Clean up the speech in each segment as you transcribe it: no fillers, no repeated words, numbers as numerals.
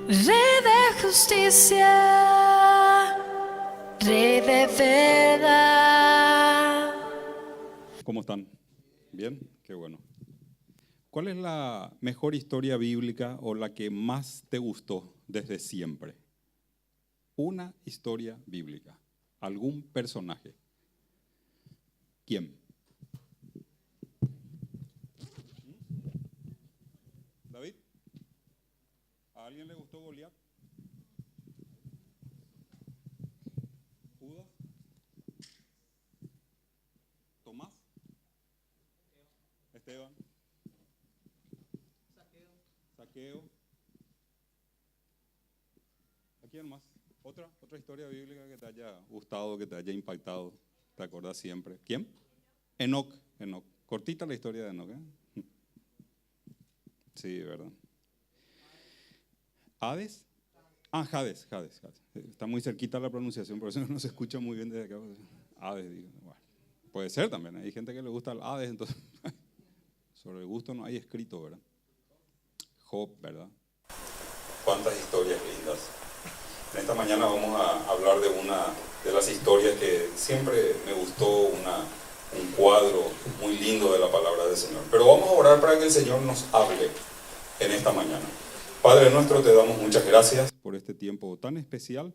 Rey de justicia, Rey de verdad. ¿Cómo están? ¿Bien? Qué bueno. ¿Cuál es la mejor historia bíblica o la que más te gustó desde siempre? Una historia bíblica. ¿Algún personaje? ¿Quién? ¿David? ¿A alguien le gustó Goliat? ¿Judas? ¿Tomás? ¿Esteban? ¿Saqueo? ¿A quién más? ¿Otra historia bíblica que te haya gustado, que te haya impactado? ¿Te acordás siempre? ¿Quién? Enoc. Cortita la historia de Enoc, ¿eh? Sí, ¿verdad? ¿Hades? Ah, Hades. Está muy cerquita la pronunciación, por eso no se escucha muy bien desde acá. Hades, digo. Bueno, puede ser también, hay gente que le gusta el Hades, entonces sobre el gusto no hay escrito, ¿verdad? Job, ¿verdad? Cuántas historias lindas. En esta mañana vamos a hablar de una de las historias que siempre me gustó, un cuadro muy lindo de la palabra del Señor. Pero vamos a orar para que el Señor nos hable en esta mañana. Padre nuestro, te damos muchas gracias por este tiempo tan especial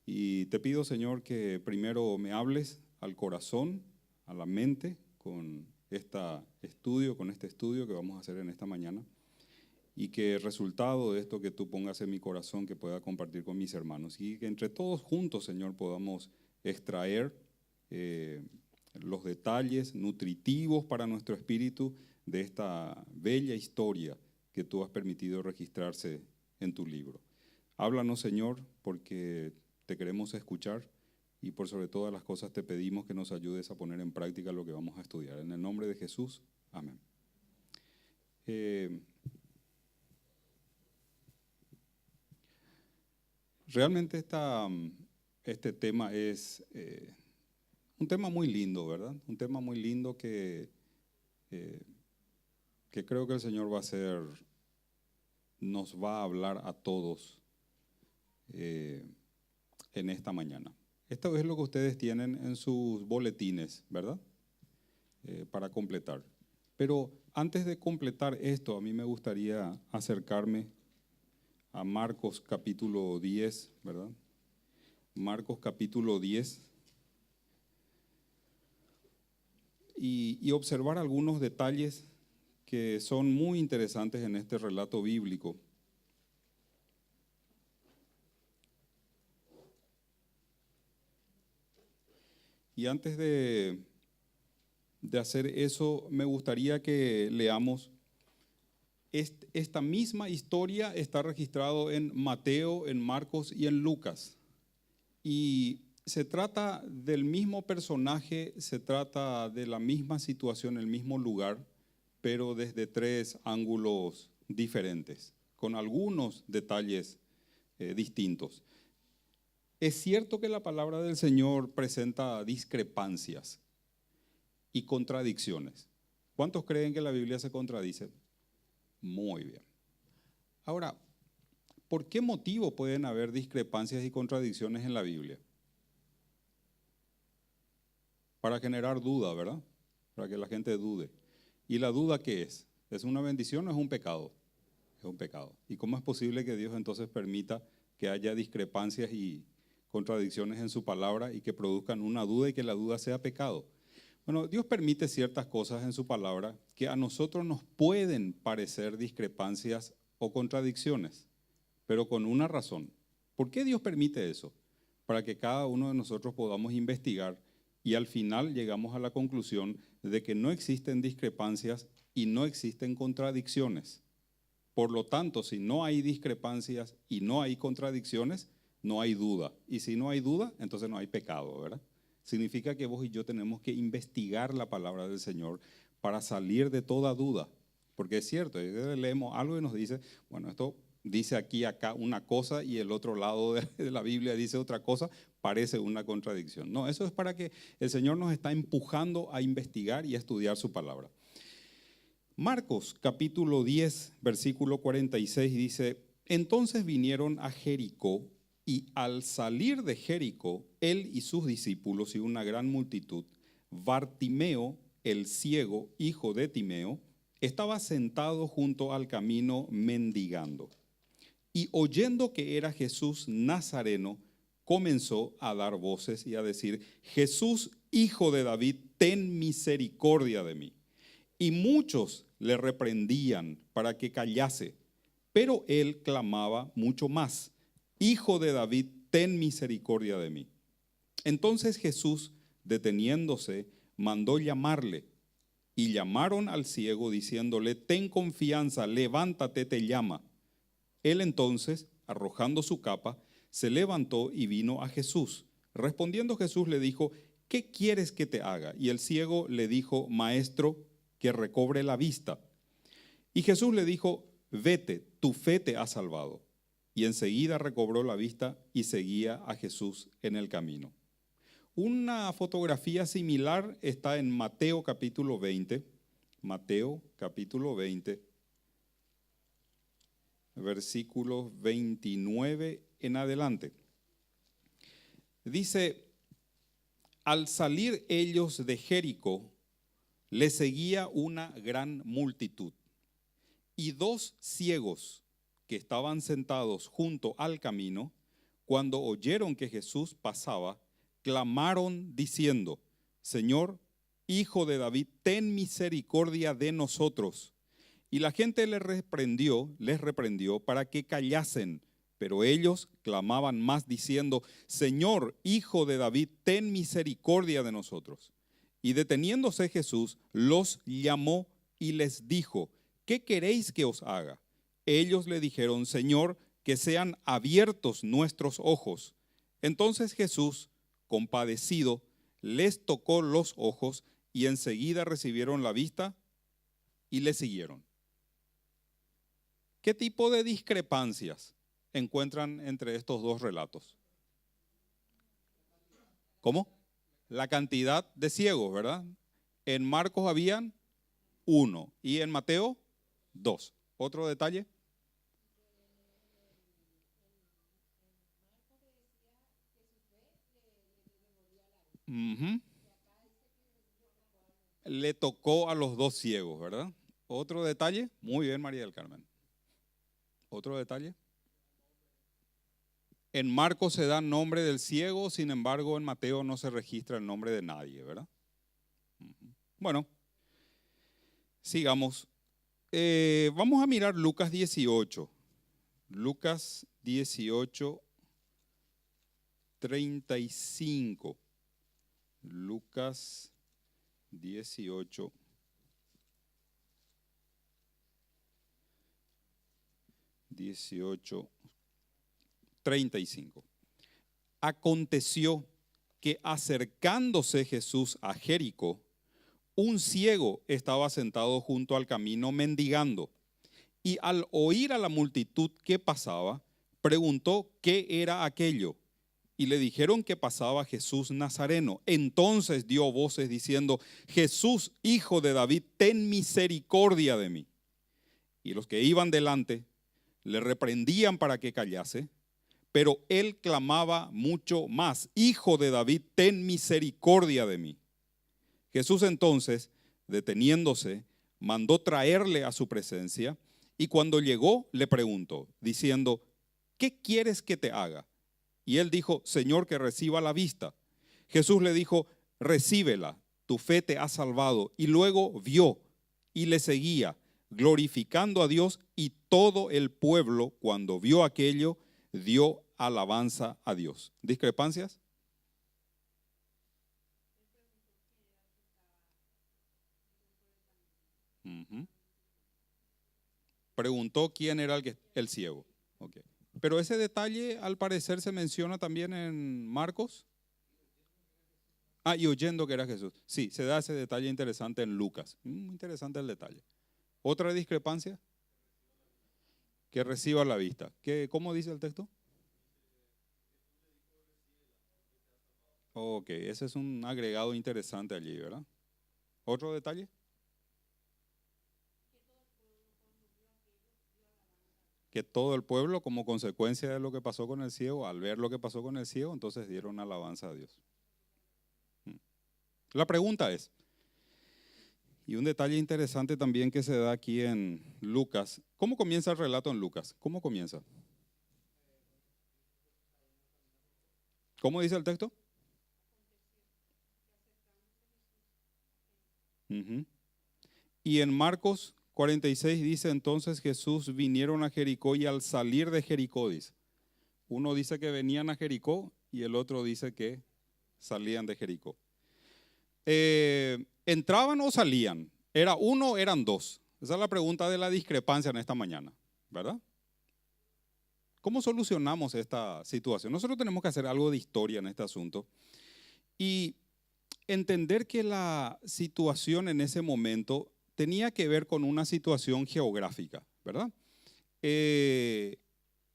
y te pido, Señor, que primero me hables al corazón, a la mente, con este estudio que vamos a hacer en esta mañana, y que el resultado de esto que tú pongas en mi corazón que pueda compartir con mis hermanos y que entre todos juntos, Señor, podamos extraer los detalles nutritivos para nuestro espíritu de esta bella historia que tú has permitido registrarse en tu libro. Háblanos, Señor, porque te queremos escuchar y por sobre todas las cosas te pedimos que nos ayudes a poner en práctica lo que vamos a estudiar. En el nombre de Jesús, amén. Realmente este tema es un tema muy lindo, ¿verdad? Un tema muy lindo que creo que el Señor nos va a hablar a todos en esta mañana. Esto es lo que ustedes tienen en sus boletines, ¿verdad? Para completar. Pero antes de completar esto, a mí me gustaría acercarme a Marcos capítulo 10, ¿verdad? Marcos capítulo 10 y observar algunos detalles que son muy interesantes en este relato bíblico. Y antes de hacer eso, me gustaría que leamos esta misma historia. Está registrado en Mateo, en Marcos y en Lucas. Y se trata del mismo personaje, se trata de la misma situación, el mismo lugar, pero desde tres ángulos diferentes, con algunos detalles distintos. Es cierto que la palabra del Señor presenta discrepancias y contradicciones. ¿Cuántos creen que la Biblia se contradice? Muy bien. Ahora, ¿por qué motivo pueden haber discrepancias y contradicciones en la Biblia? Para generar duda, ¿verdad? Para que la gente dude. ¿Y la duda qué es? ¿Es una bendición o es un pecado? Es un pecado. ¿Y cómo es posible que Dios entonces permita que haya discrepancias y contradicciones en su palabra y que produzcan una duda y que la duda sea pecado? Bueno, Dios permite ciertas cosas en su palabra que a nosotros nos pueden parecer discrepancias o contradicciones, pero con una razón. ¿Por qué Dios permite eso? Para que cada uno de nosotros podamos investigar y al final llegamos a la conclusión de que no existen discrepancias y no existen contradicciones. Por lo tanto, si no hay discrepancias y no hay contradicciones, no hay duda. Y si no hay duda, entonces no hay pecado, ¿verdad? Significa que vos y yo tenemos que investigar la palabra del Señor para salir de toda duda. Porque es cierto, leemos algo y nos dice, bueno, esto dice aquí, acá una cosa y el otro lado de la Biblia dice otra cosa, parece una contradicción. No, eso es para que el Señor nos está empujando a investigar y a estudiar su palabra. Marcos capítulo 10, versículo 46 dice, Entonces vinieron a Jericó, y al salir de Jericó, él y sus discípulos y una gran multitud, Bartimeo, el ciego, hijo de Timeo, estaba sentado junto al camino mendigando. Y oyendo que era Jesús Nazareno, comenzó a dar voces y a decir: Jesús, hijo de David, ten misericordia de mí. Y muchos le reprendían para que callase, pero él clamaba mucho más: Hijo de David, ten misericordia de mí. Entonces Jesús, deteniéndose, mandó llamarle. Y llamaron al ciego diciéndole: ten confianza, levántate, te llama. Él entonces, arrojando su capa, se levantó y vino a Jesús. Respondiendo Jesús le dijo: ¿qué quieres que te haga? Y el ciego le dijo: Maestro, que recobre la vista. Y Jesús le dijo: vete, tu fe te ha salvado. Y enseguida recobró la vista y seguía a Jesús en el camino. Una fotografía similar está en Mateo capítulo 20. Mateo capítulo 20, versículos 29 en adelante. Dice: al salir ellos de Jericó, le seguía una gran multitud. Y dos ciegos que estaban sentados junto al camino, cuando oyeron que Jesús pasaba, clamaron diciendo: Señor, Hijo de David, ten misericordia de nosotros. Y la gente les reprendió para que callasen, pero ellos clamaban más diciendo: Señor, Hijo de David, ten misericordia de nosotros. Y deteniéndose Jesús, los llamó y les dijo: ¿qué queréis que os haga? Ellos le dijeron: Señor, que sean abiertos nuestros ojos. Entonces Jesús, compadecido, les tocó los ojos y enseguida recibieron la vista y le siguieron. ¿Qué tipo de discrepancias encuentran entre estos dos relatos? ¿Cómo? La cantidad de ciegos, ¿verdad? En Marcos habían 1 y en Mateo 2. ¿Otro detalle? Le tocó a los dos ciegos, ¿verdad? ¿Otro detalle? Muy bien, María del Carmen. ¿Otro detalle? En Marcos se da nombre del ciego, sin embargo en Mateo no se registra el nombre de nadie, ¿verdad? Bueno, sigamos. Vamos a mirar Lucas 18. Lucas 18, 35. Lucas 18, 35. Aconteció que acercándose Jesús a Jericó, un ciego estaba sentado junto al camino mendigando, y al oír a la multitud que pasaba, preguntó qué era aquello. Y le dijeron que pasaba Jesús Nazareno. Entonces dio voces diciendo: Jesús, Hijo de David, ten misericordia de mí. Y los que iban delante le reprendían para que callase, pero él clamaba mucho más: Hijo de David, ten misericordia de mí. Jesús entonces, deteniéndose, mandó traerle a su presencia, y cuando llegó le preguntó, diciendo: ¿qué quieres que te haga? Y él dijo: Señor, que reciba la vista. Jesús le dijo: recíbela, tu fe te ha salvado. Y luego vio y le seguía, glorificando a Dios, y todo el pueblo, cuando vio aquello, dio alabanza a Dios. ¿Discrepancias? Preguntó quién era el ciego. Okay. Pero ese detalle al parecer se menciona también en Marcos. Y oyendo que era Jesús. Sí, se da ese detalle interesante en Lucas. Interesante el detalle. ¿Otra discrepancia? Que reciba la vista. ¿Cómo dice el texto? Ok, ese es un agregado interesante allí, ¿verdad? ¿Otro detalle? que todo el pueblo, como consecuencia de lo que pasó con el ciego, al ver lo que pasó con el ciego, entonces dieron alabanza a Dios. La pregunta es, y un detalle interesante también que se da aquí en Lucas, ¿cómo comienza el relato en Lucas? ¿Cómo comienza? ¿Cómo dice el texto? Uh-huh. Y en Marcos 46 dice entonces Jesús vinieron a Jericó y al salir de Jericó dice. Uno dice que venían a Jericó y el otro dice que salían de Jericó. ¿Entraban o salían? ¿Era uno o eran dos? Esa es la pregunta de la discrepancia en esta mañana, ¿verdad? ¿Cómo solucionamos esta situación? Nosotros tenemos que hacer algo de historia en este asunto y entender que la situación en ese momento tenía que ver con una situación geográfica, ¿verdad?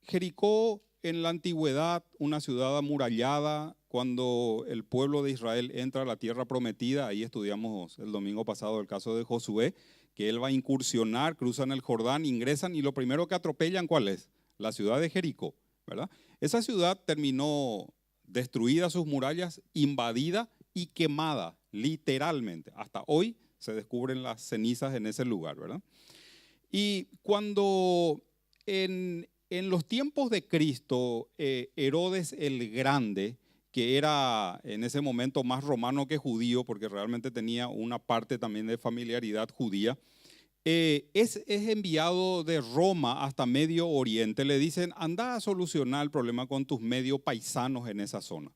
Jericó en la antigüedad, una ciudad amurallada, cuando el pueblo de Israel entra a la tierra prometida, ahí estudiamos el domingo pasado el caso de Josué, que él va a incursionar, cruzan el Jordán, ingresan y lo primero que atropellan, ¿cuál es? La ciudad de Jericó, ¿verdad? Esa ciudad terminó destruida, sus murallas, invadida y quemada, literalmente. Hasta hoy se descubren las cenizas en ese lugar, ¿verdad? Y cuando en los tiempos de Cristo, Herodes el Grande, que era en ese momento más romano que judío, porque realmente tenía una parte también de familiaridad judía, es enviado de Roma hasta Medio Oriente. Le dicen, anda a solucionar el problema con tus medio paisanos en esa zona.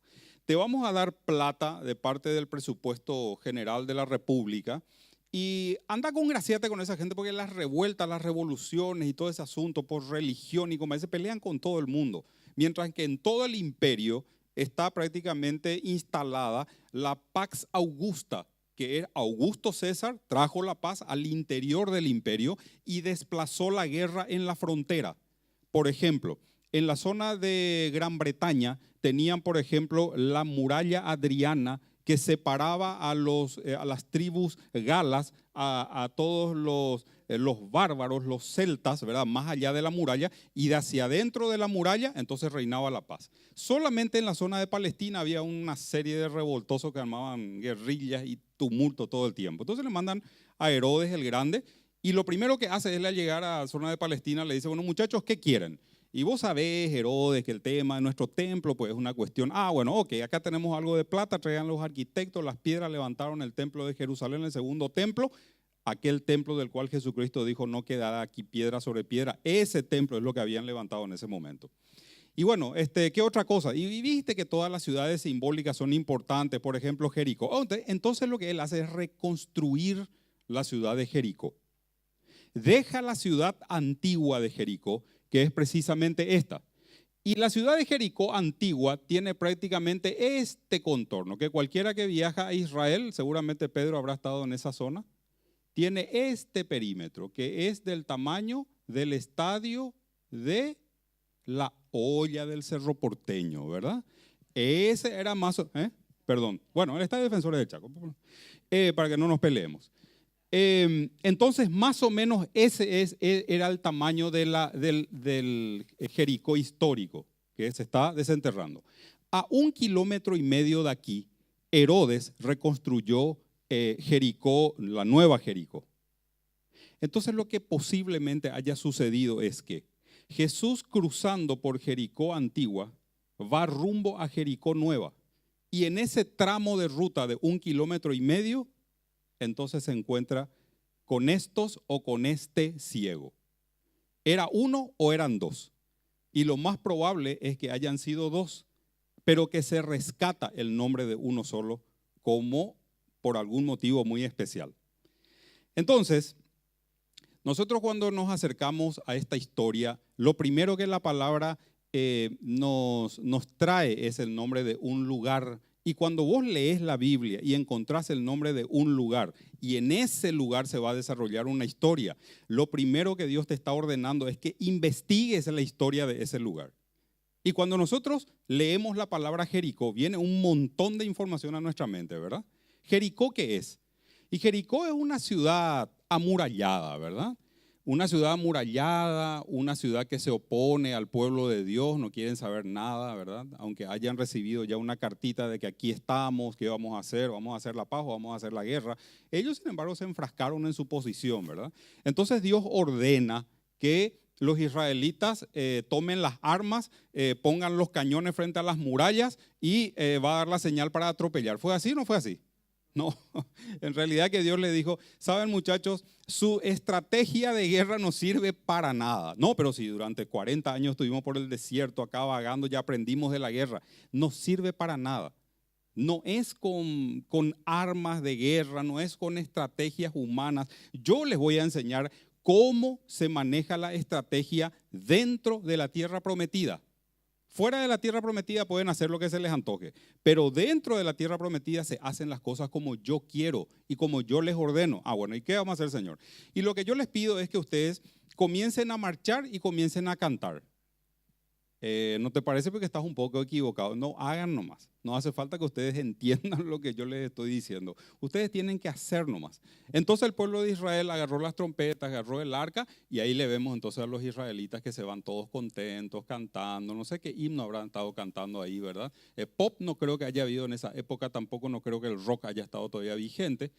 Te vamos a dar plata de parte del presupuesto general de la República y anda congraciate con esa gente porque las revueltas, las revoluciones y todo ese asunto por religión y como se pelean con todo el mundo. Mientras que en todo el imperio está prácticamente instalada la Pax Augusta, que es Augusto César, trajo la paz al interior del imperio y desplazó la guerra en la frontera. Por ejemplo, en la zona de Gran Bretaña tenían, por ejemplo, la muralla Adriana que separaba a las tribus galas, a todos los bárbaros, los celtas, ¿verdad? Más allá de la muralla, y de hacia adentro de la muralla, entonces reinaba la paz. Solamente en la zona de Palestina había una serie de revoltosos que armaban guerrillas y tumulto todo el tiempo. Entonces le mandan a Herodes el Grande, y lo primero que hace es al llegar a la zona de Palestina, le dice, bueno muchachos, ¿qué quieren? Y vos sabés, Herodes, que el tema de nuestro templo pues es una cuestión, bueno, ok, acá tenemos algo de plata, traigan los arquitectos, las piedras levantaron el templo de Jerusalén, el segundo templo, aquel templo del cual Jesucristo dijo no quedará aquí piedra sobre piedra, ese templo es lo que habían levantado en ese momento. Y bueno, ¿qué otra cosa? Y viste que todas las ciudades simbólicas son importantes, por ejemplo Jericó. Entonces lo que él hace es reconstruir la ciudad de Jericó. Deja la ciudad antigua de Jericó, que es precisamente esta. Y la ciudad de Jericó antigua tiene prácticamente este contorno, que cualquiera que viaja a Israel, seguramente Pedro habrá estado en esa zona, tiene este perímetro, que es del tamaño del estadio de la olla del Cerro Porteño, ¿verdad? Ese era más, bueno, el estadio Defensores del Chaco, para que no nos peleemos. Entonces, más o menos ese era el tamaño del Jericó histórico que se está desenterrando. A 1,5 kilómetros de aquí, Herodes reconstruyó Jericó, la nueva Jericó. Entonces, lo que posiblemente haya sucedido es que Jesús, cruzando por Jericó antigua, va rumbo a Jericó nueva. Y en ese tramo de ruta de 1,5 kilómetros, entonces se encuentra con estos o con este ciego. ¿Era uno o eran dos? Y lo más probable es que hayan sido dos, pero que se rescata el nombre de uno solo como por algún motivo muy especial. Entonces, nosotros cuando nos acercamos a esta historia, lo primero que la palabra nos trae es el nombre de un lugar. Y cuando vos lees la Biblia y encontrás el nombre de un lugar y en ese lugar se va a desarrollar una historia, lo primero que Dios te está ordenando es que investigues la historia de ese lugar. Y cuando nosotros leemos la palabra Jericó, viene un montón de información a nuestra mente, ¿verdad? ¿Jericó qué es? Y Jericó es una ciudad amurallada, ¿verdad? Una ciudad amurallada, una ciudad que se opone al pueblo de Dios, no quieren saber nada, ¿verdad? Aunque hayan recibido ya una cartita de que aquí estamos, ¿qué vamos a hacer la paz o vamos a hacer la guerra. Ellos, sin embargo, se enfrascaron en su posición, ¿verdad? Entonces Dios ordena que los israelitas tomen las armas, pongan los cañones frente a las murallas y va a dar la señal para atropellar. ¿Fue así o no fue así? No, en realidad que Dios le dijo, saben muchachos, su estrategia de guerra no sirve para nada. No, pero si durante 40 años estuvimos por el desierto acá vagando, ya aprendimos de la guerra. No sirve para nada. No es con armas de guerra, no es con estrategias humanas. Yo les voy a enseñar cómo se maneja la estrategia dentro de la tierra prometida. Fuera de la tierra prometida pueden hacer lo que se les antoje, pero dentro de la tierra prometida se hacen las cosas como yo quiero y como yo les ordeno. Bueno, ¿y qué vamos a hacer, Señor? Y lo que yo les pido es que ustedes comiencen a marchar y comiencen a cantar. ¿No te parece? Porque estás un poco equivocado. No, hagan nomás. No hace falta que ustedes entiendan lo que yo les estoy diciendo. Ustedes tienen que hacer nomás. Entonces el pueblo de Israel agarró las trompetas, agarró el arca y ahí le vemos entonces a los israelitas que se van todos contentos, cantando. No sé qué himno habrán estado cantando ahí, ¿verdad? Pop no creo que haya habido en esa época, tampoco no creo que el rock haya estado todavía vigente.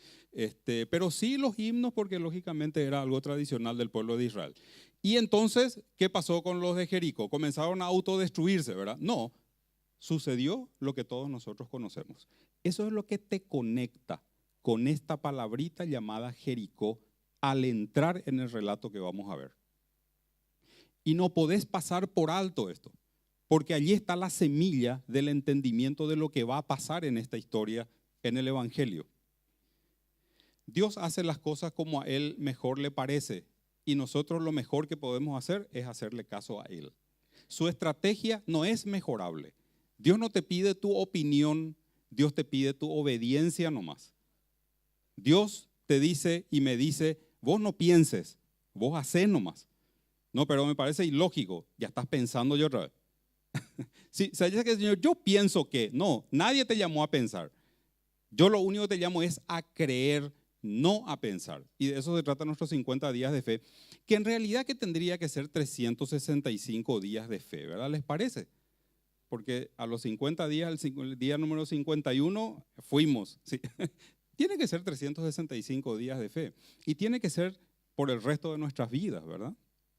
Pero sí los himnos porque lógicamente era algo tradicional del pueblo de Israel. Y entonces, ¿qué pasó con los de Jericó? Comenzaron a autodestruirse, ¿verdad? No, sucedió lo que todos nosotros conocemos. Eso es lo que te conecta con esta palabrita llamada Jericó al entrar en el relato que vamos a ver. Y no podés pasar por alto esto, porque allí está la semilla del entendimiento de lo que va a pasar en esta historia en el Evangelio. Dios hace las cosas como a Él mejor le parece. Y nosotros lo mejor que podemos hacer es hacerle caso a Él. Su estrategia no es mejorable. Dios no te pide tu opinión, Dios te pide tu obediencia nomás. Dios te dice y me dice, vos no pienses, vos hacés nomás. No, pero me parece ilógico, ya estás pensando yo otra vez. Sí, ¿sabes qué, Señor? Yo pienso que, no, nadie te llamó a pensar. Yo lo único que te llamo es a creer, no a pensar. Y de eso se trata nuestros 50 días de fe, que en realidad que tendría que ser 365 días de fe, ¿verdad? ¿Les parece? Porque a los 50 días, el día número 51, fuimos. ¿Sí? Tiene que ser 365 días de fe. Y tiene que ser por el resto de nuestras vidas, ¿verdad?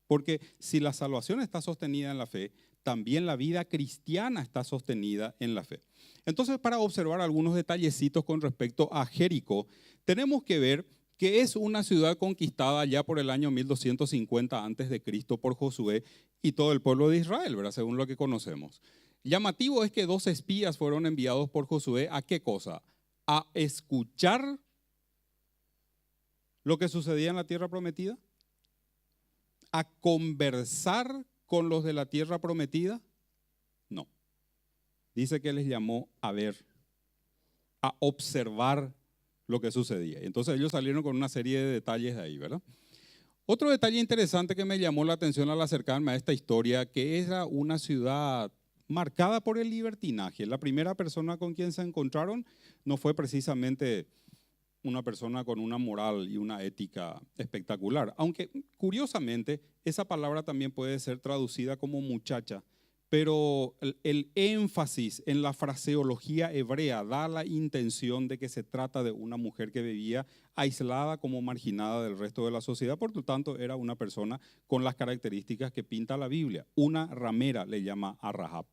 Porque si la salvación está sostenida en la fe, también la vida cristiana está sostenida en la fe. Entonces, para observar algunos detallecitos con respecto a Jericó, tenemos que ver que es una ciudad conquistada ya por el año 1250 a.C. por Josué y todo el pueblo de Israel, ¿verdad? Según lo que conocemos. Llamativo es que 2 espías fueron enviados por Josué ¿a qué cosa? A escuchar lo que sucedía en la tierra prometida, a conversar con los de la tierra prometida. No. Dice que les llamó a ver, a observar lo que sucedía. Entonces ellos salieron con una serie de detalles de ahí, ¿verdad? Otro detalle interesante que me llamó la atención al acercarme a esta historia, que era una ciudad marcada por el libertinaje. La primera persona con quien se encontraron no fue precisamente una persona con una moral y una ética espectacular, aunque curiosamente esa palabra también puede ser traducida como muchacha, pero el énfasis en la fraseología hebrea da la intención de que se trata de una mujer que vivía aislada como marginada del resto de la sociedad, por lo tanto era una persona con las características que pinta la Biblia, una ramera le llama a Rahab.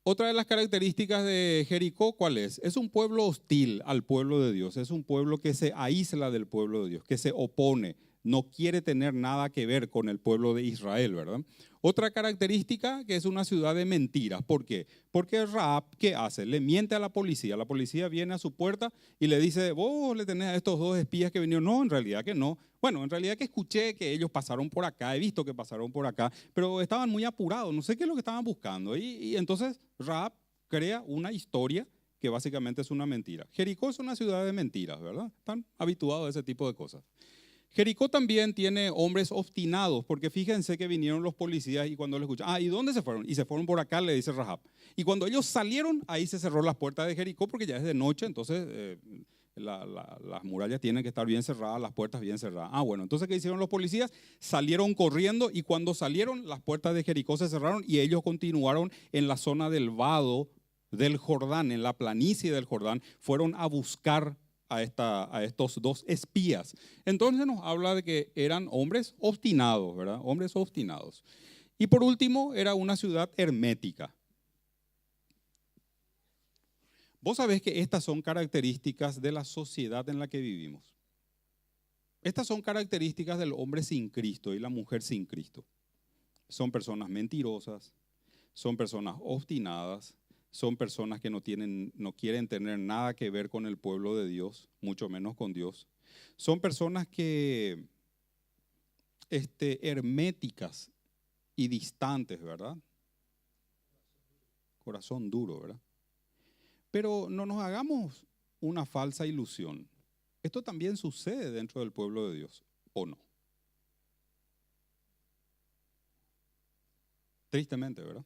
Otra de las características de Jericó, ¿cuál es? Es un pueblo hostil al pueblo de Dios, es un pueblo que se aísla del pueblo de Dios, que se opone, no quiere tener nada que ver con el pueblo de Israel, ¿verdad? Otra característica, que es una ciudad de mentiras. ¿Por qué? Porque Rahab, ¿qué hace? Le miente a la policía viene a su puerta y le dice, vos le tenés a estos 2 espías que vinieron. No, en realidad que no. Bueno, en realidad que escuché que ellos pasaron por acá, he visto que pasaron por acá, pero estaban muy apurados, no sé qué es lo que estaban buscando. Y entonces Rahab crea una historia que básicamente es una mentira. Jericó es una ciudad de mentiras, ¿verdad? Están habituados a ese tipo de cosas. Jericó también tiene hombres obstinados, porque fíjense que vinieron los policías y cuando les escuchan, ¿y dónde se fueron? Y se fueron por acá, le dice Rahab. Y cuando ellos salieron, ahí se cerró las puertas de Jericó porque ya es de noche, entonces las murallas tienen que estar bien cerradas, las puertas bien cerradas. Bueno, entonces ¿qué hicieron los policías? Salieron corriendo y cuando salieron las puertas de Jericó se cerraron y ellos continuaron en la zona del vado del Jordán, en la planicie del Jordán, fueron a buscar a estos dos espías. Entonces nos habla de que eran hombres obstinados, ¿verdad? Hombres obstinados. Y por último, era una ciudad hermética. Vos sabés que estas son características de la sociedad en la que vivimos. Estas son características del hombre sin Cristo y la mujer sin Cristo. Son personas mentirosas, son personas obstinadas, son personas que no quieren tener nada que ver con el pueblo de Dios, mucho menos con Dios. Son personas que herméticas y distantes, ¿verdad? Corazón duro, ¿verdad? Pero no nos hagamos una falsa ilusión. Esto también sucede dentro del pueblo de Dios, ¿o no? Tristemente, ¿verdad?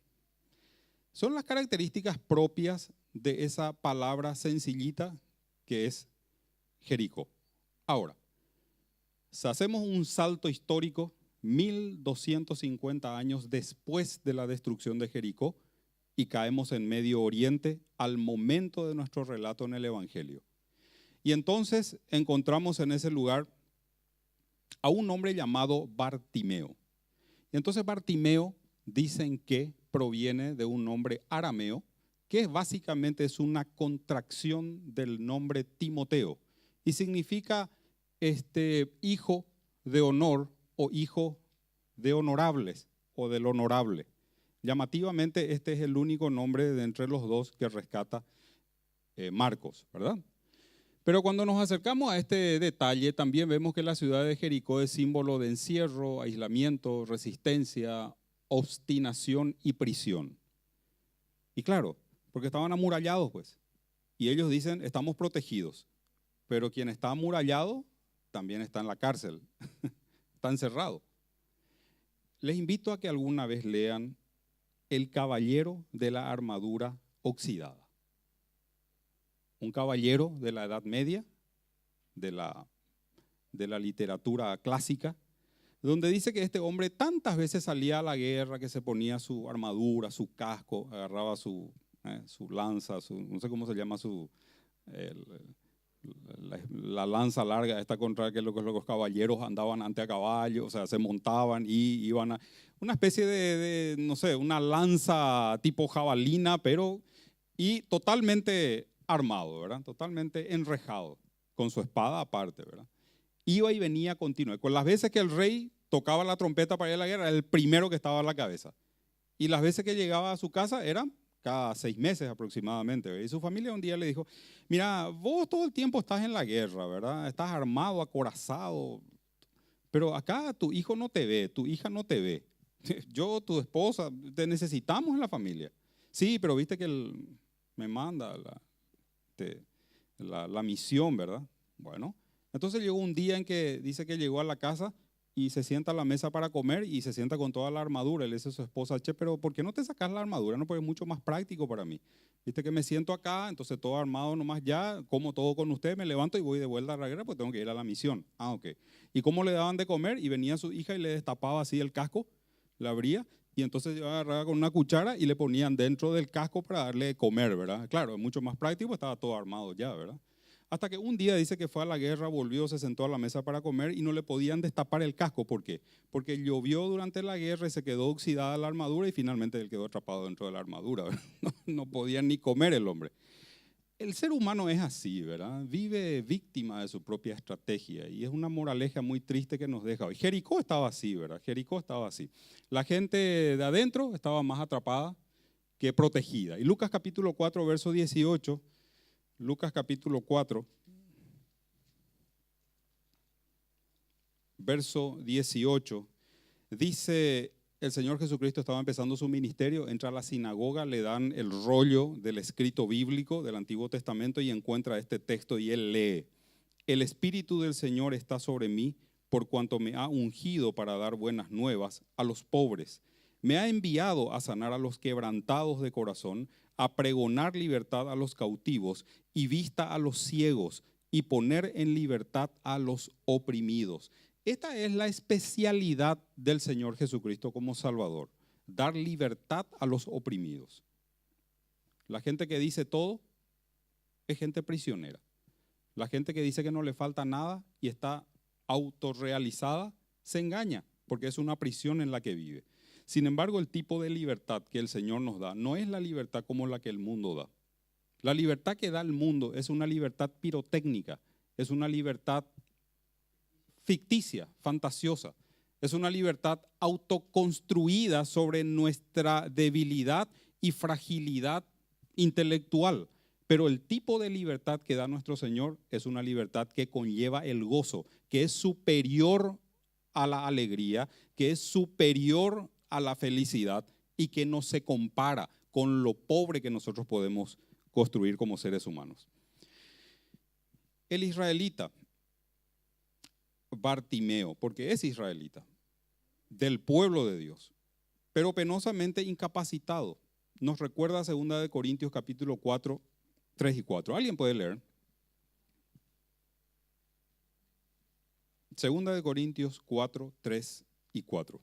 Son las características propias de esa palabra sencillita que es Jericó. Ahora, si hacemos un salto histórico, 1250 años después de la destrucción de Jericó, y caemos en Medio Oriente al momento de nuestro relato en el Evangelio. Y entonces encontramos en ese lugar a un hombre llamado Bartimeo. Y entonces Bartimeo dicen que proviene de un nombre arameo, que básicamente es una contracción del nombre Timoteo y significa hijo de honor o hijo de honorables o del honorable. Llamativamente, este es el único nombre de entre los dos que rescata Marcos, ¿verdad? Pero cuando nos acercamos a este detalle, también vemos que la ciudad de Jericó es símbolo de encierro, aislamiento, resistencia, obstinación y prisión. Y claro, porque estaban amurallados, pues. Y ellos dicen, estamos protegidos. Pero quien está amurallado también está en la cárcel, está encerrado. Les invito a que alguna vez lean El caballero de la armadura oxidada. Un caballero de la Edad Media, de la literatura clásica, donde dice que este hombre tantas veces salía a la guerra que se ponía su armadura, su casco, agarraba su lanza, no sé cómo se llama, la lanza larga esta contra que los caballeros andaban ante a caballo, o sea, se montaban y iban a una especie de no sé, una lanza tipo jabalina, pero y totalmente armado, ¿verdad? Totalmente enrejado, con su espada aparte, ¿verdad? Iba y venía continuo. Con las veces que el rey tocaba la trompeta para ir a la guerra, era el primero que estaba a la cabeza. Y las veces que llegaba a su casa eran cada 6 meses aproximadamente, ¿verdad? Y su familia un día le dijo, mira, vos todo el tiempo estás en la guerra, ¿verdad? Estás armado, acorazado, pero acá tu hijo no te ve, tu hija no te ve. Yo, tu esposa, te necesitamos en la familia. Sí, pero viste que él me manda la misión, ¿verdad? Bueno, entonces llegó un día en que dice que llegó a la casa y se sienta a la mesa para comer y se sienta con toda la armadura. Le dice a su esposa, che, pero ¿por qué no te sacas la armadura? No, porque es mucho más práctico para mí. Viste que me siento acá, entonces todo armado nomás ya, como todo con usted, me levanto y voy de vuelta a la guerra, pues tengo que ir a la misión. Ok. ¿Y cómo le daban de comer? Y venía su hija y le destapaba así el casco, la abría, y entonces yo agarraba con una cuchara y le ponían dentro del casco para darle de comer, ¿verdad? Claro, es mucho más práctico, estaba todo armado ya, ¿verdad? Hasta que un día dice que fue a la guerra, volvió, se sentó a la mesa para comer y no le podían destapar el casco. ¿Por qué? Porque llovió durante la guerra y se quedó oxidada la armadura y finalmente él quedó atrapado dentro de la armadura. No podía ni comer el hombre. El ser humano es así, ¿verdad? Vive víctima de su propia estrategia y es una moraleja muy triste que nos deja hoy. Jericó estaba así, ¿verdad? Jericó estaba así. La gente de adentro estaba más atrapada que protegida. Y Lucas capítulo 4, verso 18, Lucas capítulo 4, verso 18, dice, el Señor Jesucristo estaba empezando su ministerio, entra a la sinagoga, le dan el rollo del escrito bíblico del Antiguo Testamento y encuentra este texto y él lee, el Espíritu del Señor está sobre mí por cuanto me ha ungido para dar buenas nuevas a los pobres. Me ha enviado a sanar a los quebrantados de corazón, a pregonar libertad a los cautivos y vista a los ciegos y poner en libertad a los oprimidos. Esta es la especialidad del Señor Jesucristo como Salvador, dar libertad a los oprimidos. La gente que dice todo es gente prisionera. La gente que dice que no le falta nada y está autorrealizada se engaña, porque es una prisión en la que vive. Sin embargo, el tipo de libertad que el Señor nos da no es la libertad como la que el mundo da. La libertad que da el mundo es una libertad pirotécnica, es una libertad ficticia, fantasiosa. Es una libertad autoconstruida sobre nuestra debilidad y fragilidad intelectual. Pero el tipo de libertad que da nuestro Señor es una libertad que conlleva el gozo, que es superior a la alegría, que es superior a la felicidad y que no se compara con lo pobre que nosotros podemos construir como seres humanos. El israelita, Bartimeo, porque es israelita, del pueblo de Dios, pero penosamente incapacitado. Nos recuerda 2 Corintios capítulo 4, 3 y 4. ¿Alguien puede leer? 2 Corintios 4, 3 y 4.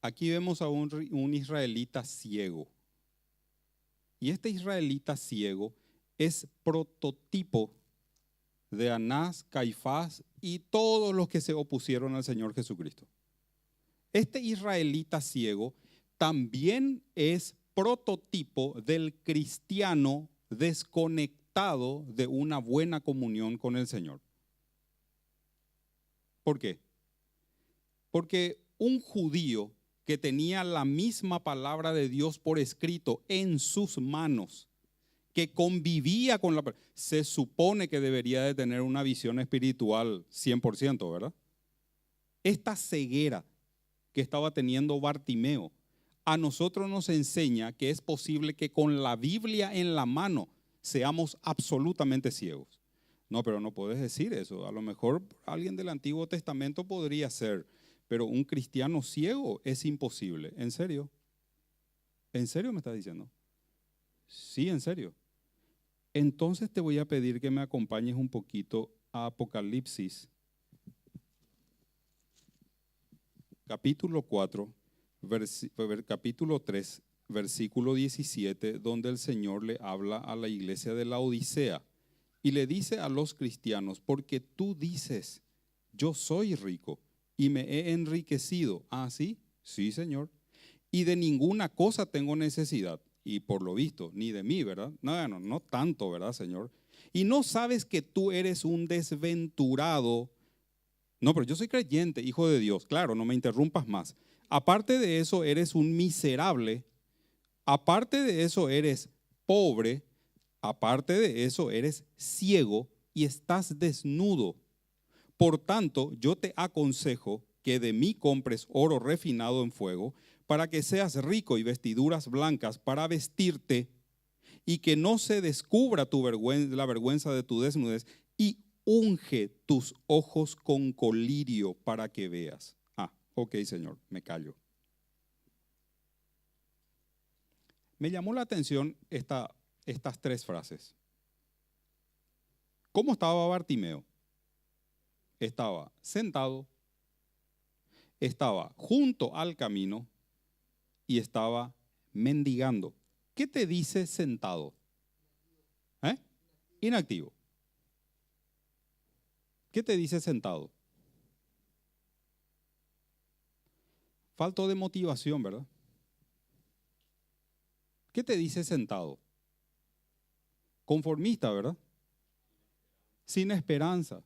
Aquí vemos a un israelita ciego. Y este israelita ciego es prototipo de Anás, Caifás y todos los que se opusieron al Señor Jesucristo. Este israelita ciego también es prototipo del cristiano desconectado de una buena comunión con el Señor. ¿Por qué? Porque un judío que tenía la misma palabra de Dios por escrito en sus manos, que convivía con la palabra, se supone que debería de tener una visión espiritual 100%, ¿verdad? Esta ceguera que estaba teniendo Bartimeo, a nosotros nos enseña que es posible que con la Biblia en la mano seamos absolutamente ciegos. No, pero no puedes decir eso. A lo mejor alguien del Antiguo Testamento podría ser, pero un cristiano ciego es imposible. ¿En serio? ¿En serio me estás diciendo? Sí, en serio. Entonces te voy a pedir que me acompañes un poquito a Apocalipsis, capítulo 4, capítulo 3, versículo 17, donde el Señor le habla a la iglesia de la Odisea y le dice a los cristianos, porque tú dices, yo soy rico y me he enriquecido. ¿Ah, sí? Sí, Señor. Y de ninguna cosa tengo necesidad. Y por lo visto, ni de mí, ¿verdad? No tanto, ¿verdad, Señor? Y no sabes que tú eres un desventurado. No, pero yo soy creyente, hijo de Dios. Claro, no me interrumpas más. Aparte de eso, eres un miserable. Aparte de eso, eres pobre. Aparte de eso, eres ciego y estás desnudo. Por tanto, yo te aconsejo que de mí compres oro refinado en fuego, para que seas rico y vestiduras blancas para vestirte, y que no se descubra la vergüenza de tu desnudez, y unge tus ojos con colirio para que veas. Ah, ok, Señor, me callo. Me llamó la atención estas tres frases. ¿Cómo estaba Bartimeo? Estaba sentado, estaba junto al camino y estaba mendigando. ¿Qué te dice sentado? Inactivo. ¿Qué te dice sentado? Falto de motivación, ¿verdad? ¿Qué te dice sentado? Conformista, ¿verdad? Sin esperanza.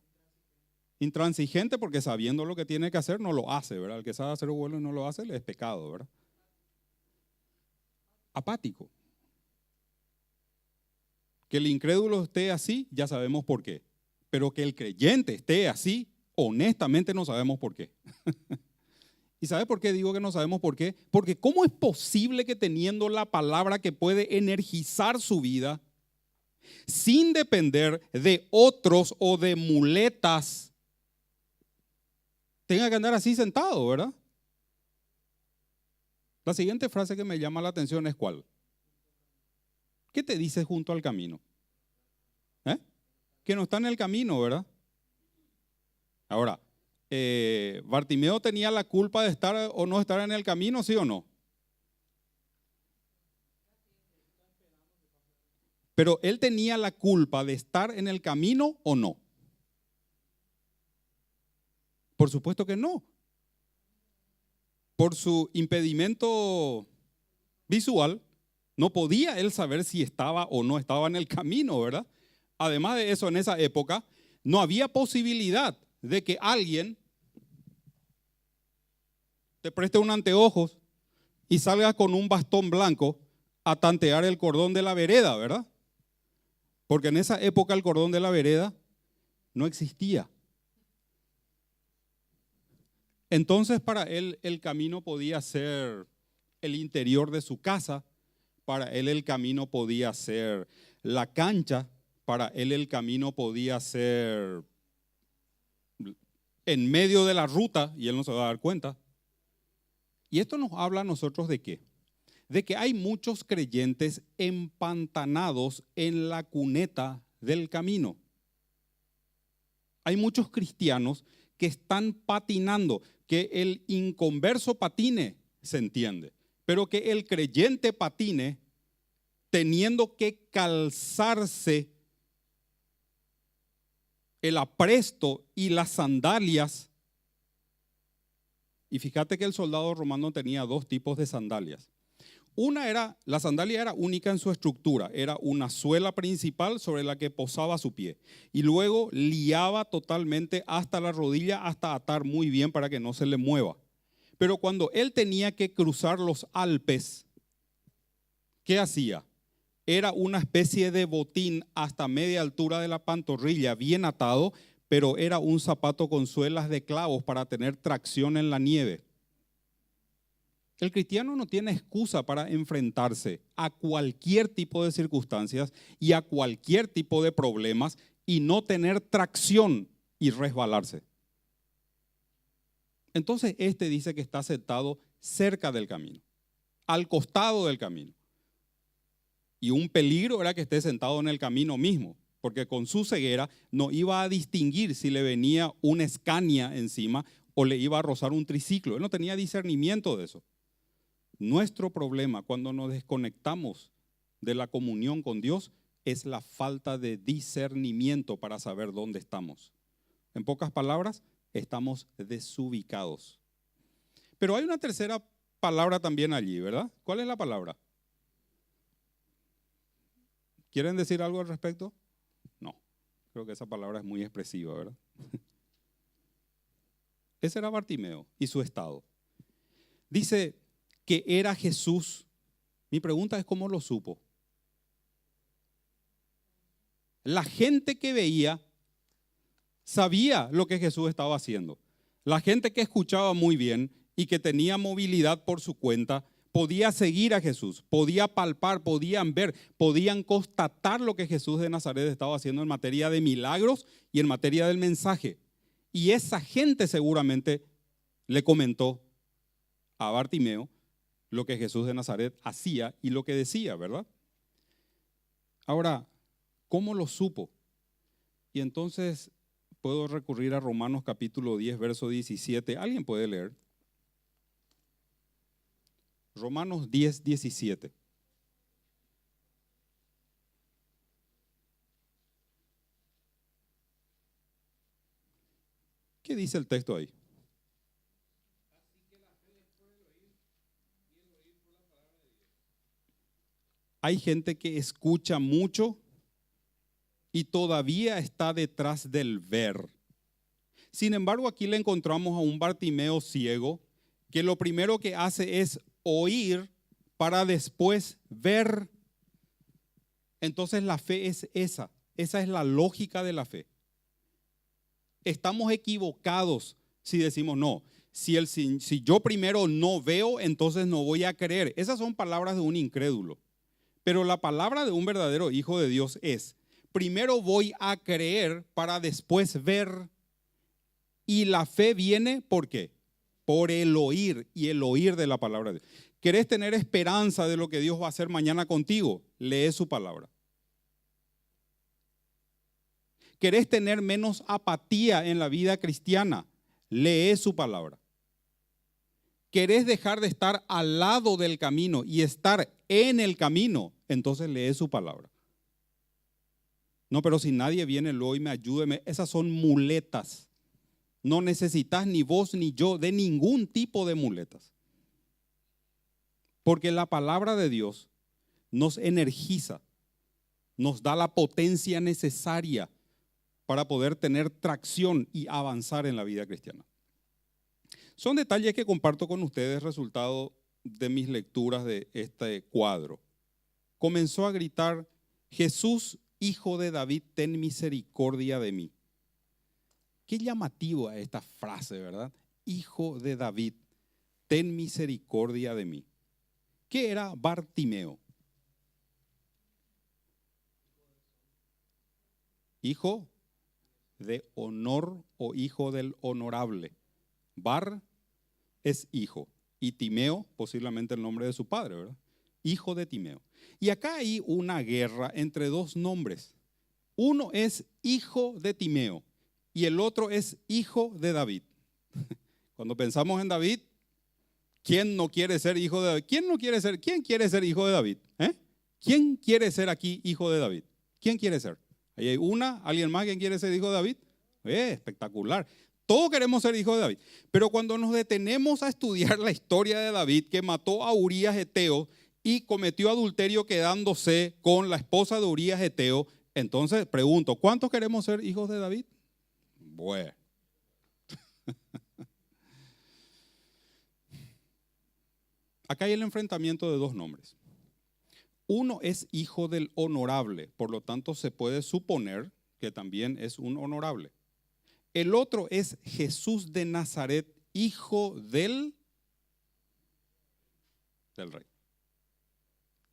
Intransigente porque sabiendo lo que tiene que hacer no lo hace, ¿verdad? El que sabe hacer bueno y no lo hace, le es pecado, ¿verdad? Apático. Que el incrédulo esté así, ya sabemos por qué. Pero que el creyente esté así, honestamente no sabemos por qué. ¿Y sabe por qué digo que no sabemos por qué? Porque ¿cómo es posible que teniendo la palabra que puede energizar su vida, sin depender de otros o de muletas, tenga que andar así sentado, ¿verdad? La siguiente frase que me llama la atención es ¿cuál? ¿Qué te dice junto al camino? Que no está en el camino, ¿verdad? Ahora, ¿Bartimeo tenía la culpa de estar o no estar en el camino, sí o no? Pero él tenía la culpa de estar en el camino o no. Por supuesto que no. Por su impedimento visual, no podía él saber si estaba o no estaba en el camino, ¿verdad? Además de eso, en esa época, no había posibilidad de que alguien te preste un anteojos y salga con un bastón blanco a tantear el cordón de la vereda, ¿verdad? Porque en esa época el cordón de la vereda no existía. Entonces para él el camino podía ser el interior de su casa, para él el camino podía ser la cancha, para él el camino podía ser en medio de la ruta y él no se va a dar cuenta. Y esto nos habla a nosotros de qué? De que hay muchos creyentes empantanados en la cuneta del camino. Hay muchos cristianos que están patinando, que el inconverso patine, se entiende, pero que el creyente patine teniendo que calzarse el apresto y las sandalias. Y fíjate que el soldado romano tenía dos tipos de sandalias. La sandalia era única en su estructura, era una suela principal sobre la que posaba su pie y luego liaba totalmente hasta la rodilla, hasta atar muy bien para que no se le mueva. Pero cuando él tenía que cruzar los Alpes, ¿qué hacía? Era una especie de botín hasta media altura de la pantorrilla, bien atado, pero era un zapato con suelas de clavos para tener tracción en la nieve. El cristiano no tiene excusa para enfrentarse a cualquier tipo de circunstancias y a cualquier tipo de problemas y no tener tracción y resbalarse. Entonces este dice que está sentado cerca del camino, al costado del camino. Y un peligro era que esté sentado en el camino mismo, porque con su ceguera no iba a distinguir si le venía una Scania encima o le iba a rozar un triciclo. Él no tenía discernimiento de eso. Nuestro problema cuando nos desconectamos de la comunión con Dios es la falta de discernimiento para saber dónde estamos. En pocas palabras, estamos desubicados. Pero hay una tercera palabra también allí, ¿verdad? ¿Cuál es la palabra? ¿Quieren decir algo al respecto? No, creo que esa palabra es muy expresiva, ¿verdad? Ese era Bartimeo y su estado. Dice que era Jesús. Mi pregunta es ¿cómo lo supo? La gente que veía sabía lo que Jesús estaba haciendo. La gente que escuchaba muy bien y que tenía movilidad por su cuenta podía seguir a Jesús, podía palpar, podían ver, podían constatar lo que Jesús de Nazaret estaba haciendo en materia de milagros y en materia del mensaje. Y esa gente seguramente le comentó a Bartimeo lo que Jesús de Nazaret hacía y lo que decía, ¿verdad? Ahora, ¿cómo lo supo? Y entonces puedo recurrir a Romanos capítulo 10, verso 17. ¿Alguien puede leer? Romanos 10, 17. ¿Qué dice el texto ahí? Hay gente que escucha mucho y todavía está detrás del ver. Sin embargo, aquí le encontramos a un Bartimeo ciego que lo primero que hace es oír para después ver. Entonces la fe es esa es la lógica de la fe. estamos equivocados si decimos no. Si yo primero no veo, entonces no voy a creer. Esas son palabras de un incrédulo. Pero la palabra de un verdadero hijo de Dios es: primero voy a creer para después ver. Y la fe viene, ¿por qué? Por el oír, y el oír de la palabra de Dios. ¿Querés tener esperanza de lo que Dios va a hacer mañana contigo? Lee su palabra. ¿Querés tener menos apatía en la vida cristiana? Lee su palabra. ¿Querés dejar de estar al lado del camino y estar en el camino? Entonces lee su palabra. No, pero si nadie viene luego y me ayude, esas son muletas. No necesitas ni vos ni yo de ningún tipo de muletas. Porque la palabra de Dios nos energiza, nos da la potencia necesaria para poder tener tracción y avanzar en la vida cristiana. Son detalles que comparto con ustedes, resultado de mis lecturas de este cuadro. Comenzó a gritar: Jesús, hijo de David, ten misericordia de mí. Qué llamativo es esta frase, ¿verdad? Hijo de David, ten misericordia de mí. ¿Qué era Bartimeo? Hijo de honor o hijo del honorable. Bar es hijo y Timeo posiblemente el nombre de su padre, ¿verdad? Hijo de Timeo. Y acá hay una guerra entre dos nombres. Uno es hijo de Timeo y el otro es hijo de David. Cuando pensamos en David, ¿quién no quiere ser hijo de David? ¿Quién quiere ser hijo de David? ¿Quién quiere ser aquí hijo de David? ¿Quién quiere ser? ¿Ahí hay alguien más que quiere ser hijo de David? Espectacular. Todos queremos ser hijos de David. Pero cuando nos detenemos a estudiar la historia de David, que mató a Urías Eteo y cometió adulterio quedándose con la esposa de Urías Eteo, entonces pregunto, ¿cuántos queremos ser hijos de David? Bueno. Acá hay el enfrentamiento de dos nombres. Uno es hijo del honorable, por lo tanto se puede suponer que también es un honorable. El otro es Jesús de Nazaret, hijo del rey.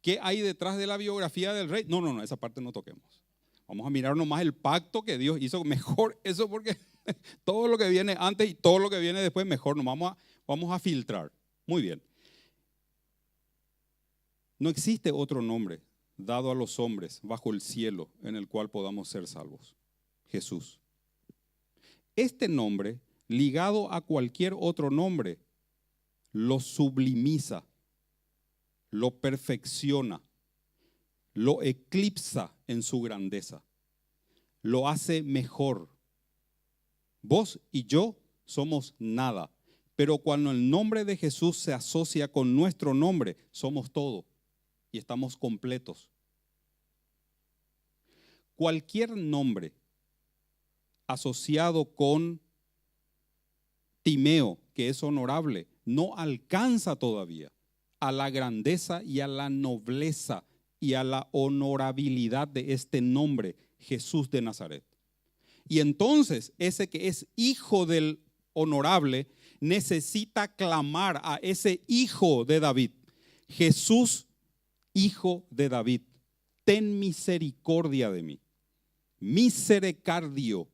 ¿Qué hay detrás de la biografía del rey? No, esa parte no toquemos. Vamos a mirar nomás el pacto que Dios hizo. Mejor eso, porque todo lo que viene antes y todo lo que viene después, mejor nos vamos a filtrar. Muy bien. No existe otro nombre dado a los hombres bajo el cielo en el cual podamos ser salvos. Jesús. Este nombre, ligado a cualquier otro nombre, lo sublimiza, lo perfecciona, lo eclipsa en su grandeza, lo hace mejor. Vos y yo somos nada, pero cuando el nombre de Jesús se asocia con nuestro nombre, somos todo y estamos completos. Cualquier nombre asociado con Timeo, que es honorable, no alcanza todavía a la grandeza y a la nobleza y a la honorabilidad de este nombre, Jesús de Nazaret. Y entonces ese que es hijo del honorable necesita clamar a ese hijo de David: Jesús, hijo de David, ten misericordia de mí. Misericardio.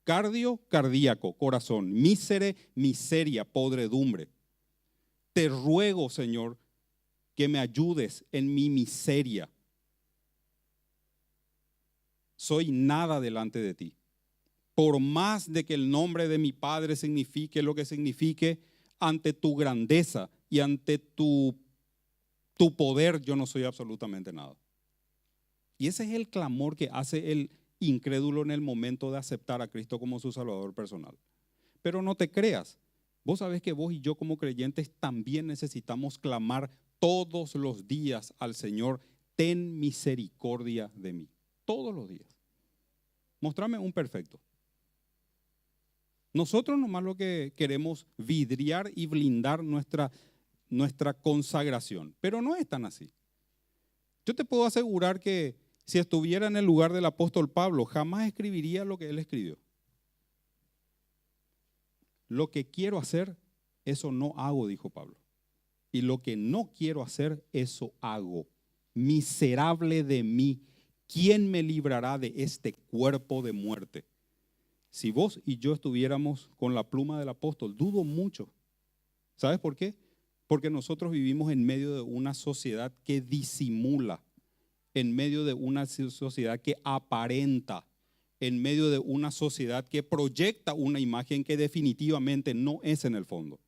Cardio, cardíaco, corazón. Misere, miseria, podredumbre. Te ruego, Señor, que me ayudes en mi miseria. Soy nada delante de ti. Por más de que el nombre de mi Padre signifique lo que signifique, ante tu grandeza y ante tu poder, yo no soy absolutamente nada. Y ese es el clamor que hace el incrédulo en el momento de aceptar a Cristo como su Salvador personal. Pero no te creas, vos sabés que vos y yo como creyentes también necesitamos clamar todos los días al Señor: ten misericordia de mí. Todos los días. Mostrame un perfecto. Nosotros nomás lo que queremos vidriar y blindar nuestra consagración, pero no es tan así. Yo te puedo asegurar que si estuviera en el lugar del apóstol Pablo, jamás escribiría lo que él escribió. Lo que quiero hacer, eso no hago, dijo Pablo. Y lo que no quiero hacer, eso hago. Miserable de mí, ¿quién me librará de este cuerpo de muerte? Si vos y yo estuviéramos con la pluma del apóstol, dudo mucho. ¿Sabes por qué? Porque nosotros vivimos en medio de una sociedad que disimula, en medio de una sociedad que aparenta, en medio de una sociedad que proyecta una imagen que definitivamente no es en el fondo.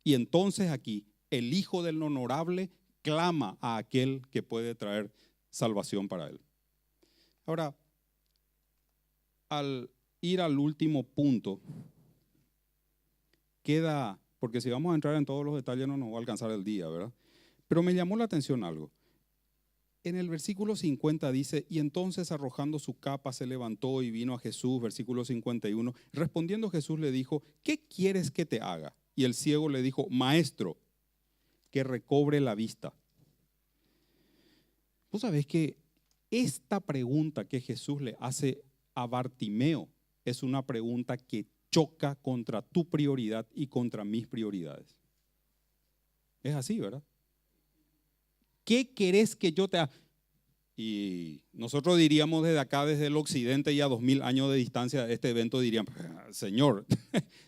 Y entonces aquí el Hijo del Honorable clama a aquel que puede traer salvación para él. Ahora, al ir al último punto, queda, porque si vamos a entrar en todos los detalles no nos va a alcanzar el día, ¿verdad? Pero me llamó la atención algo. En el versículo 50 dice, y entonces arrojando su capa se levantó y vino a Jesús, versículo 51. Respondiendo Jesús le dijo, ¿qué quieres que te haga? Y el ciego le dijo, maestro, que recobre la vista. Vos sabés que esta pregunta que Jesús le hace a Bartimeo es una pregunta que choca contra tu prioridad y contra mis prioridades. Es así, ¿verdad? ¿Qué querés que yo te haga? Y nosotros diríamos desde acá, desde el occidente y a 2000 años de distancia de este evento, diríamos, Señor,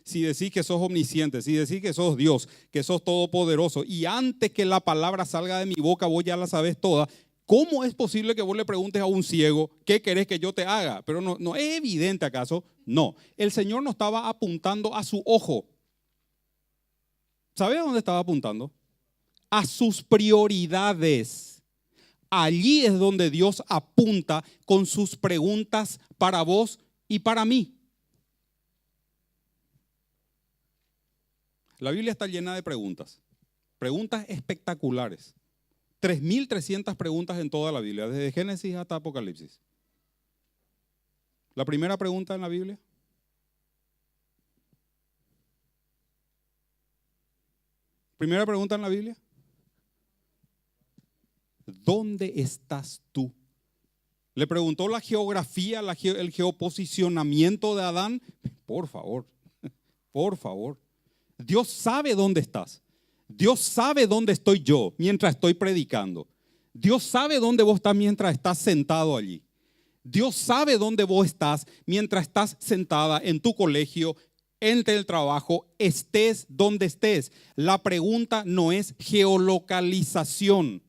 si decís que sos omnisciente, si decís que sos Dios, que sos todopoderoso, y antes que la palabra salga de mi boca, vos ya la sabés toda, ¿cómo es posible que vos le preguntes a un ciego, ¿qué querés que yo te haga? Pero no es evidente acaso, no. El Señor no estaba apuntando a su ojo. ¿Sabe a dónde estaba apuntando? A sus prioridades. Allí es donde Dios apunta con sus preguntas para vos y para mí. La Biblia está llena de preguntas, preguntas espectaculares. 3.300 preguntas en toda la Biblia, desde Génesis hasta Apocalipsis. La primera pregunta en la Biblia. Primera pregunta en la Biblia. ¿Dónde estás tú? Le preguntó la geografía, el geoposicionamiento de Adán. Por favor, por favor. Dios sabe dónde estás. Dios sabe dónde estoy yo mientras estoy predicando. Dios sabe dónde vos estás mientras estás sentado allí. Dios sabe dónde vos estás mientras estás sentada en tu colegio, en el trabajo, estés donde estés. La pregunta no es geolocalización.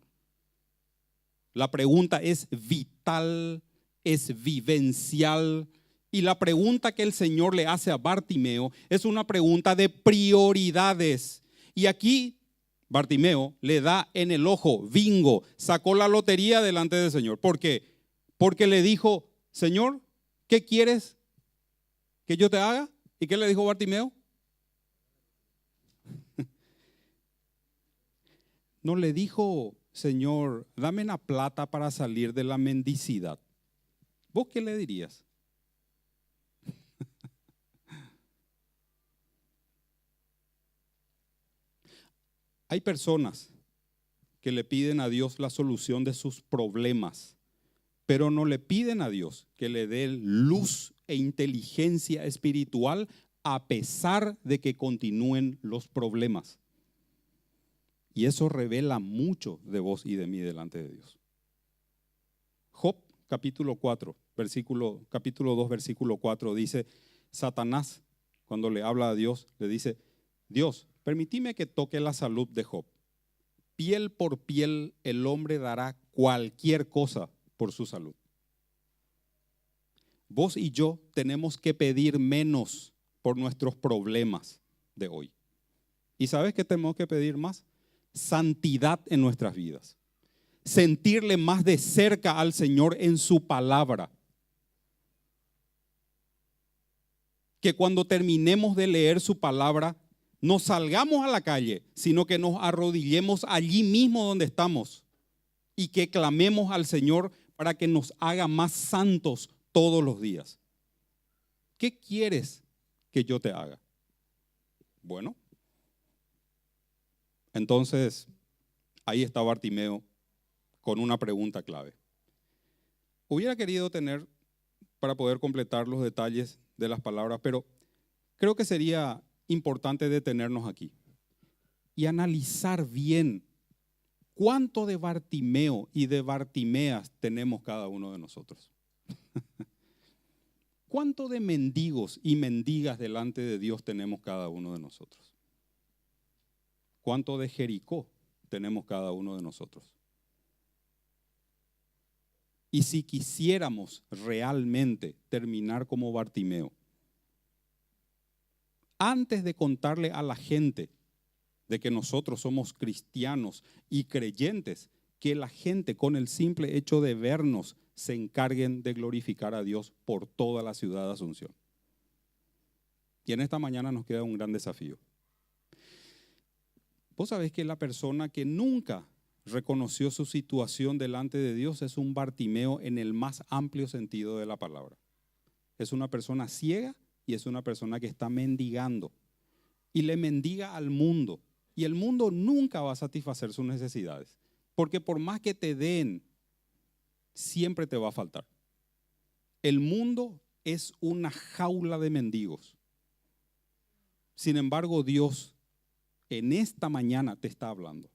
La pregunta es vital, es vivencial. Y la pregunta que el Señor le hace a Bartimeo es una pregunta de prioridades. Y aquí Bartimeo le da en el ojo, bingo, sacó la lotería delante del Señor. ¿Por qué? Porque le dijo, Señor, ¿qué quieres que yo te haga? ¿Y qué le dijo Bartimeo? No le dijo, Señor, dame la plata para salir de la mendicidad. ¿Vos qué le dirías? Hay personas que le piden a Dios la solución de sus problemas, pero no le piden a Dios que le dé luz e inteligencia espiritual a pesar de que continúen los problemas. Y eso revela mucho de vos y de mí delante de Dios. Job capítulo 4, capítulo 2, versículo 4 dice, Satanás, cuando le habla a Dios, le dice, Dios, permitime que toque la salud de Job. Piel por piel el hombre dará cualquier cosa por su salud. Vos y yo tenemos que pedir menos por nuestros problemas de hoy. ¿Y sabes qué tenemos que pedir más? Santidad en nuestras vidas. Sentirle más de cerca al Señor en su palabra. Que cuando terminemos de leer su palabra, no salgamos a la calle, sino que nos arrodillemos allí mismo donde estamos y que clamemos al Señor para que nos haga más santos todos los días. ¿Qué quieres que yo te haga? Bueno, entonces ahí está Bartimeo con una pregunta clave. Hubiera querido tener para poder completar los detalles de las palabras, pero creo que sería importante detenernos aquí y analizar bien cuánto de Bartimeo y de Bartimeas tenemos cada uno de nosotros. ¿Cuánto de mendigos y mendigas delante de Dios tenemos cada uno de nosotros? ¿Cuánto de Jericó tenemos cada uno de nosotros? Y si quisiéramos realmente terminar como Bartimeo, antes de contarle a la gente de que nosotros somos cristianos y creyentes, que la gente con el simple hecho de vernos se encarguen de glorificar a Dios por toda la ciudad de Asunción. Y en esta mañana nos queda un gran desafío. Vos sabés que la persona que nunca reconoció su situación delante de Dios es un Bartimeo en el más amplio sentido de la palabra. Es una persona ciega y es una persona que está mendigando y le mendiga al mundo. Y el mundo nunca va a satisfacer sus necesidades, porque por más que te den, siempre te va a faltar. El mundo es una jaula de mendigos. Sin embargo, Dios en esta mañana te está hablando.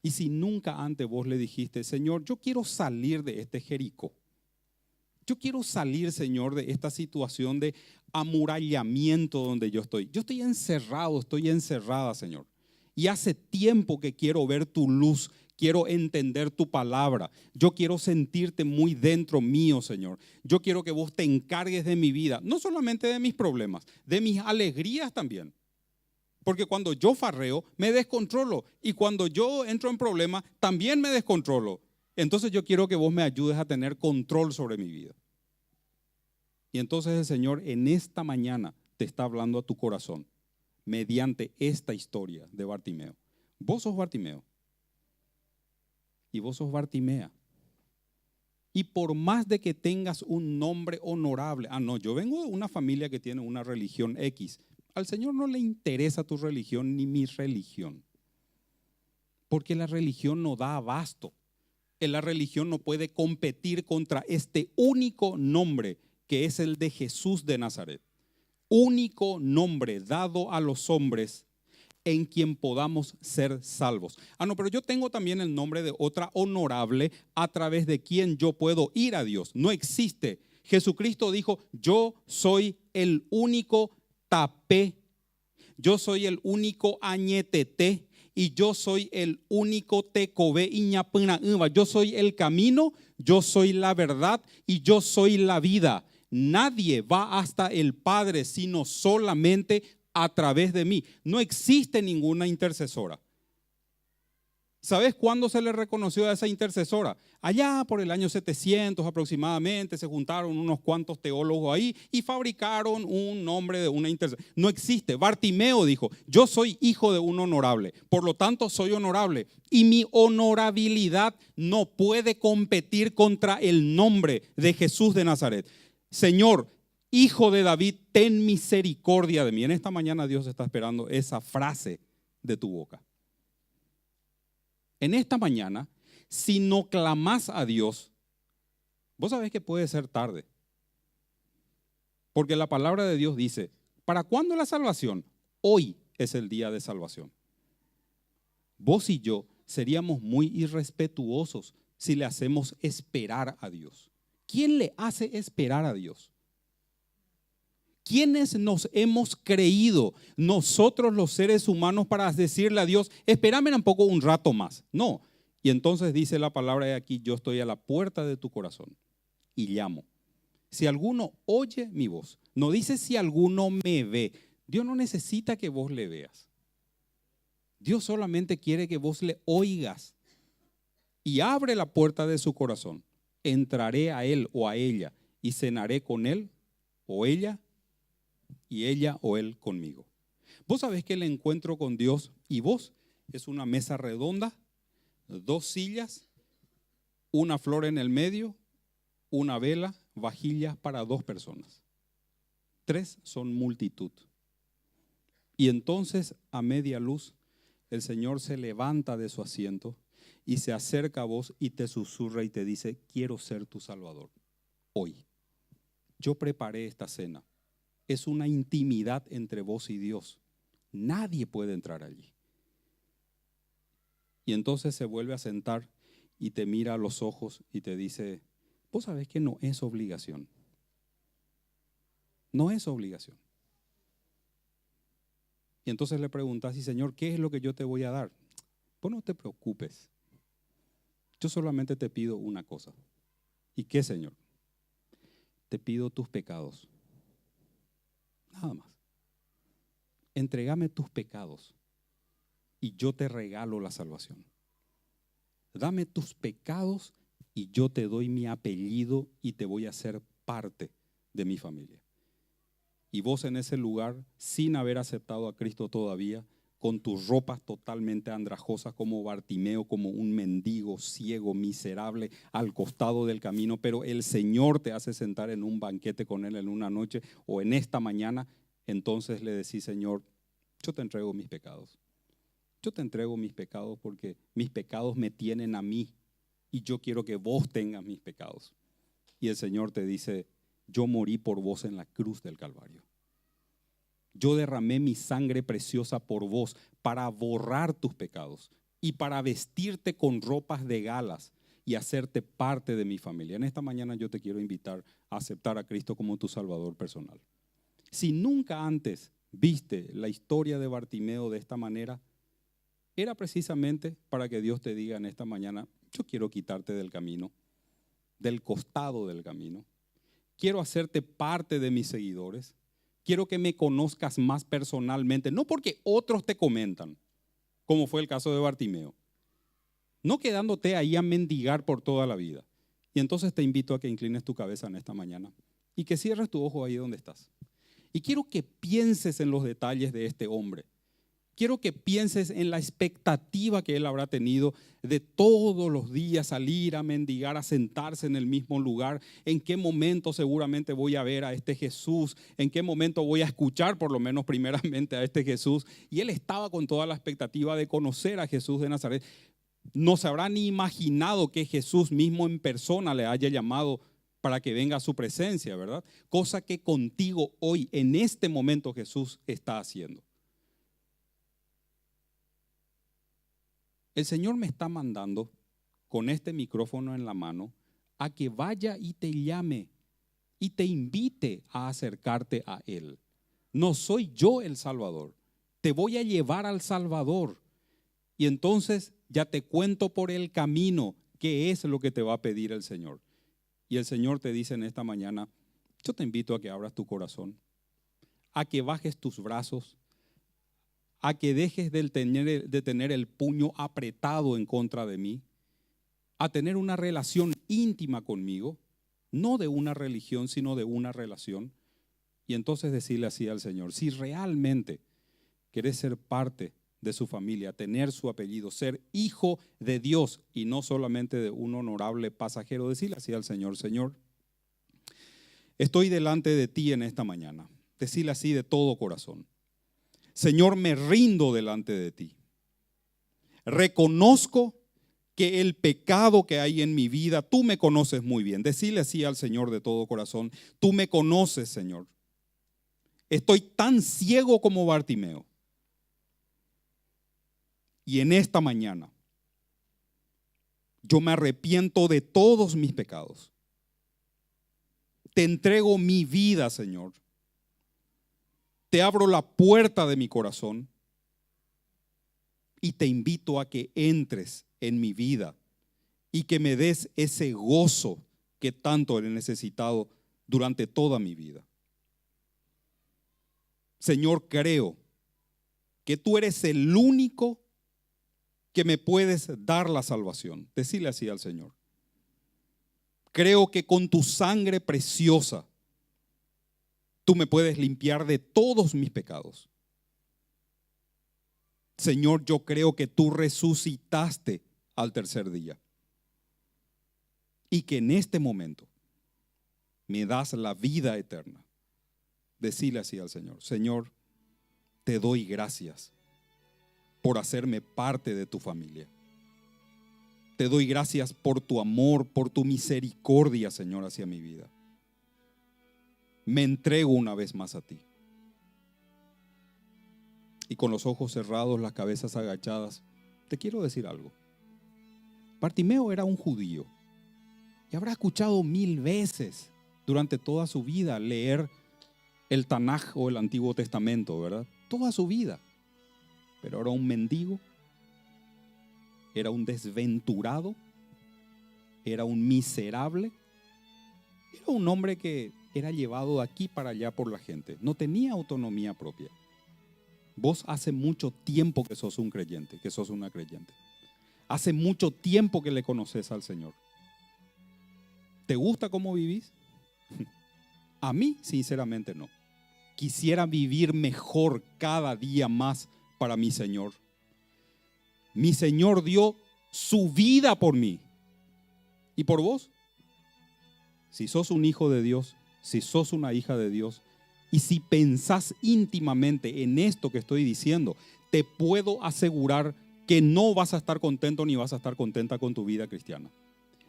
Y si nunca antes vos le dijiste, Señor, yo quiero salir de este Jericó. Yo quiero salir, Señor, de esta situación de amurallamiento donde yo estoy. Yo estoy encerrado, estoy encerrada, Señor. Y hace tiempo que quiero ver tu luz, quiero entender tu palabra. Yo quiero sentirte muy dentro mío, Señor. Yo quiero que vos te encargues de mi vida, no solamente de mis problemas, de mis alegrías también. Porque cuando yo farreo, me descontrolo. Y cuando yo entro en problemas, también me descontrolo. Entonces yo quiero que vos me ayudes a tener control sobre mi vida. Y entonces el Señor en esta mañana te está hablando a tu corazón mediante esta historia de Bartimeo. Vos sos Bartimeo. Y vos sos Bartimea. Y por más de que tengas un nombre honorable, no, yo vengo de una familia que tiene una religión X. Al Señor no le interesa tu religión ni mi religión. Porque la religión no da abasto. La religión no puede competir contra este único nombre que es el de Jesús de Nazaret. Único nombre dado a los hombres en quien podamos ser salvos. No, pero yo tengo también el nombre de otra honorable a través de quien yo puedo ir a Dios. No existe. Jesucristo dijo, yo soy el único tapé, yo soy el único añeteté y yo soy el único tecobé iñapuna. Yo soy el camino, yo soy la verdad y yo soy la vida. Nadie va hasta el Padre sino solamente a través de mí. No existe ninguna intercesora. ¿Sabes cuándo se le reconoció a esa intercesora? Allá por el año 700 aproximadamente se juntaron unos cuantos teólogos ahí y fabricaron un nombre de una intercesora. No existe. Bartimeo dijo, yo soy hijo de un honorable, por lo tanto soy honorable y mi honorabilidad no puede competir contra el nombre de Jesús de Nazaret. Señor, Hijo de David, ten misericordia de mí. En esta mañana Dios está esperando esa frase de tu boca. En esta mañana, si no clamás a Dios, vos sabés que puede ser tarde. Porque la palabra de Dios dice, ¿para cuándo la salvación? Hoy es el día de salvación. Vos y yo seríamos muy irrespetuosos si le hacemos esperar a Dios. ¿Quién le hace esperar a Dios? ¿Quiénes nos hemos creído nosotros los seres humanos para decirle a Dios, espérame un poco, un rato más? No. Y entonces dice la palabra de aquí, yo estoy a la puerta de tu corazón y llamo. Si alguno oye mi voz, no dice si alguno me ve. Dios no necesita que vos le veas. Dios solamente quiere que vos le oigas y abre la puerta de su corazón. Entraré a él o a ella y cenaré con él o ella y ella o él conmigo. Vos sabés que el encuentro con Dios y vos es una mesa redonda, 2 sillas, una flor en el medio, una vela, vajillas para 2 personas. 3 son multitud. Y entonces a media luz el Señor se levanta de su asiento y se acerca a vos y te susurra y te dice, quiero ser tu Salvador hoy. Yo preparé esta cena. es una intimidad entre vos y Dios. Nadie puede entrar allí. Y entonces se vuelve a sentar y te mira a los ojos y te dice, vos sabés que no es obligación. No es obligación. Y entonces le preguntas, y Señor, ¿qué es lo que yo te voy a dar? Vos no te preocupes. Yo solamente te pido una cosa. ¿Y qué, Señor? Te pido tus pecados. Nada más. Entregame tus pecados y yo te regalo la salvación. Dame tus pecados y yo te doy mi apellido y te voy a hacer parte de mi familia. Y vos en ese lugar, sin haber aceptado a Cristo todavía, con tus ropas totalmente andrajosas como Bartimeo, como un mendigo ciego, miserable, al costado del camino, pero el Señor te hace sentar en un banquete con Él en una noche o en esta mañana, entonces le decís, Señor, yo te entrego mis pecados. Yo te entrego mis pecados porque mis pecados me tienen a mí y yo quiero que vos tengas mis pecados. Y el Señor te dice, yo morí por vos en la cruz del Calvario. Yo derramé mi sangre preciosa por vos para borrar tus pecados y para vestirte con ropas de galas y hacerte parte de mi familia. En esta mañana yo te quiero invitar a aceptar a Cristo como tu Salvador personal. Si nunca antes viste la historia de Bartimeo de esta manera, era precisamente para que Dios te diga en esta mañana, yo quiero quitarte del camino, del costado del camino. Quiero hacerte parte de mis seguidores. Quiero que me conozcas más personalmente, no porque otros te comentan, como fue el caso de Bartimeo, no quedándote ahí a mendigar por toda la vida. Y entonces te invito a que inclines tu cabeza en esta mañana y que cierres tu ojo ahí donde estás. Y quiero que pienses en los detalles de este hombre. Quiero que pienses en la expectativa que él habrá tenido de todos los días salir a mendigar, a sentarse en el mismo lugar. En qué momento seguramente voy a ver a este Jesús, en qué momento voy a escuchar por lo menos primeramente a este Jesús. Y él estaba con toda la expectativa de conocer a Jesús de Nazaret. No se habrá ni imaginado que Jesús mismo en persona le haya llamado para que venga a su presencia, ¿verdad? Cosa que contigo hoy, en este momento, Jesús está haciendo. El Señor me está mandando con este micrófono en la mano a que vaya y te llame y te invite a acercarte a Él. No soy yo el Salvador, te voy a llevar al Salvador. Y entonces ya te cuento por el camino qué es lo que te va a pedir el Señor. Y el Señor te dice en esta mañana, yo te invito a que abras tu corazón, a que bajes tus brazos, a que dejes de tener el puño apretado en contra de mí, a tener una relación íntima conmigo, no de una religión, sino de una relación. Y entonces decirle así al Señor, si realmente querés ser parte de su familia, tener su apellido, ser hijo de Dios y no solamente de un honorable pasajero, decirle así al Señor, Señor, estoy delante de ti en esta mañana. Decirle así de todo corazón. Señor, me rindo delante de ti. Reconozco que el pecado que hay en mi vida, tú me conoces muy bien. Decirle así al Señor de todo corazón, tú me conoces, Señor. Estoy tan ciego como Bartimeo. Y en esta mañana, yo me arrepiento de todos mis pecados. Te entrego mi vida, Señor. Te abro la puerta de mi corazón y te invito a que entres en mi vida y que me des ese gozo que tanto he necesitado durante toda mi vida. Señor, creo que tú eres el único que me puedes dar la salvación. Decirle así al Señor. Creo que con tu sangre preciosa tú me puedes limpiar de todos mis pecados. Señor, yo creo que tú resucitaste al tercer día y que en este momento me das la vida eterna. Decirle así al Señor, Señor, te doy gracias por hacerme parte de tu familia. Te doy gracias por tu amor, por tu misericordia, Señor, hacia mi vida. me entrego una vez más a ti. Y con los ojos cerrados, las cabezas agachadas, te quiero decir algo. Bartimeo era un judío y habrá escuchado 1000 veces durante toda su vida leer el Tanaj o el Antiguo Testamento, ¿verdad? Toda su vida. Pero era un mendigo, era un desventurado, era un miserable, era un hombre que era llevado de aquí para allá por la gente. No tenía autonomía propia. Vos hace mucho tiempo que sos un creyente, que sos una creyente. Hace mucho tiempo que le conoces al Señor. ¿Te gusta cómo vivís? A mí, sinceramente, no. Quisiera vivir mejor cada día más para mi Señor. Mi Señor dio su vida por mí. ¿Y por vos? Si sos un hijo de Dios, si sos una hija de Dios, y si pensás íntimamente en esto que estoy diciendo, te puedo asegurar que no vas a estar contento ni vas a estar contenta con tu vida cristiana.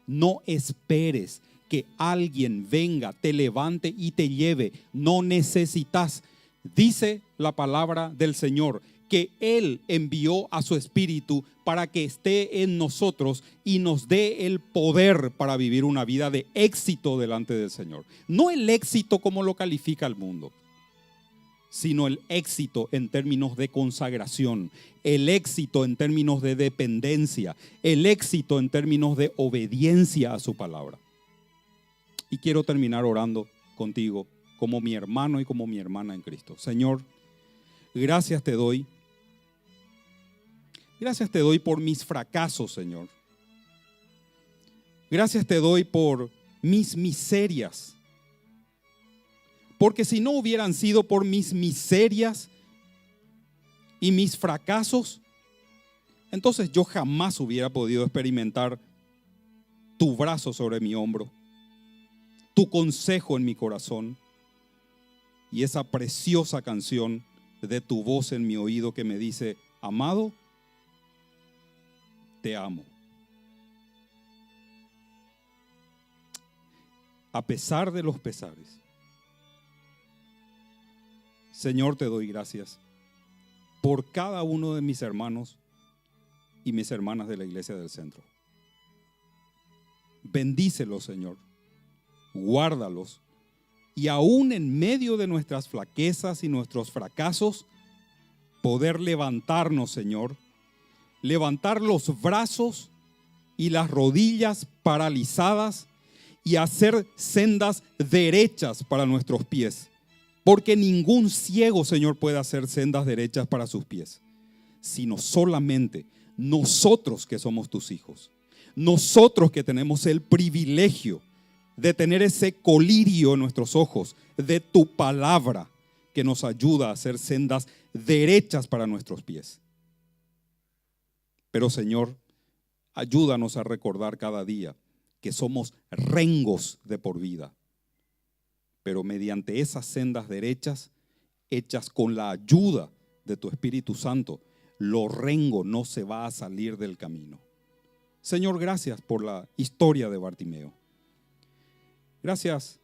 No esperes que alguien venga, te levante y te lleve. No necesitas. Dice la palabra del Señor que Él envió a su Espíritu para que esté en nosotros y nos dé el poder para vivir una vida de éxito delante del Señor. No el éxito como lo califica el mundo, sino el éxito en términos de consagración, el éxito en términos de dependencia, el éxito en términos de obediencia a su palabra. Y quiero terminar orando contigo como mi hermano y como mi hermana en Cristo. Señor, gracias te doy. Gracias te doy por mis fracasos, Señor. Gracias te doy por mis miserias. Porque si no hubieran sido por mis miserias y mis fracasos, entonces yo jamás hubiera podido experimentar tu brazo sobre mi hombro, tu consejo en mi corazón y esa preciosa canción de tu voz en mi oído que me dice: amado, te amo. A pesar de los pesares, Señor, te doy gracias por cada uno de mis hermanos y mis hermanas de la iglesia del centro. Bendícelos, Señor. Guárdalos. Y aún en medio de nuestras flaquezas y nuestros fracasos, poder levantarnos, Señor. Levantar los brazos y las rodillas paralizadas y hacer sendas derechas para nuestros pies. Porque ningún ciego, Señor, puede hacer sendas derechas para sus pies, sino solamente nosotros que somos tus hijos. Nosotros que tenemos el privilegio de tener ese colirio en nuestros ojos de tu palabra que nos ayuda a hacer sendas derechas para nuestros pies. Pero, Señor, ayúdanos a recordar cada día que somos rengos de por vida. Pero mediante esas sendas derechas, hechas con la ayuda de tu Espíritu Santo, lo rengo no se va a salir del camino. Señor, gracias por la historia de Bartimeo. Gracias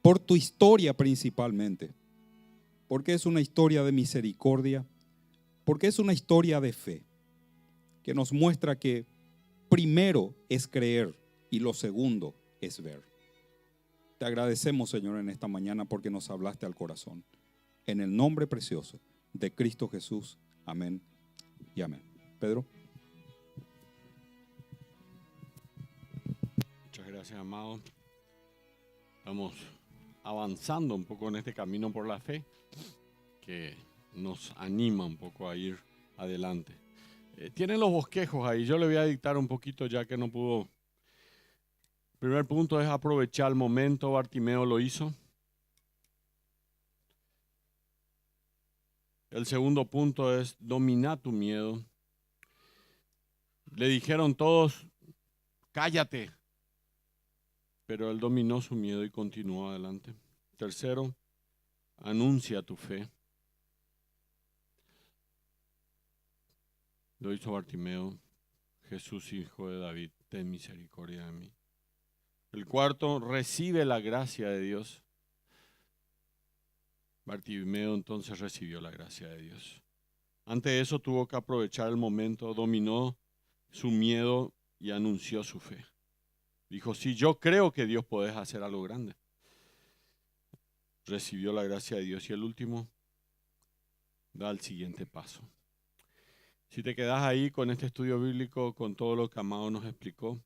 por tu historia principalmente, porque es una historia de misericordia, porque es una historia de fe, que nos muestra que primero es creer y lo segundo es ver. Te agradecemos, Señor, en esta mañana porque nos hablaste al corazón. En el nombre precioso de Cristo Jesús. Amén y amén. Pedro. Muchas gracias, amado. Estamos avanzando un poco en este camino por la fe que nos anima un poco a ir adelante. Tienen los bosquejos ahí. Yo le voy a dictar un poquito ya que no pudo. El primer punto es aprovechar el momento. Bartimeo lo hizo. El segundo punto es dominar tu miedo. Le dijeron todos, cállate. Pero él dominó su miedo y continuó adelante. Tercero, anuncia tu fe. Lo hizo Bartimeo. Jesús, hijo de David, ten misericordia de mí. El cuarto, recibe la gracia de Dios. Bartimeo entonces recibió la gracia de Dios. Ante eso tuvo que aprovechar el momento, dominó su miedo y anunció su fe. Dijo, sí, yo creo que Dios puede hacer algo grande. Recibió la gracia de Dios y el último da el siguiente paso. Si te quedas ahí con este estudio bíblico, con todo lo que Amado nos explicó,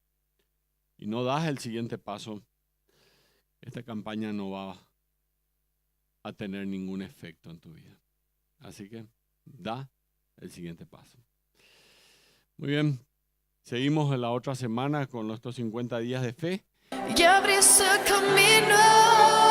y no das el siguiente paso, esta campaña no va a tener ningún efecto en tu vida. Así que da el siguiente paso. Muy bien, seguimos en la otra semana con nuestros 50 días de fe. y abriste camino.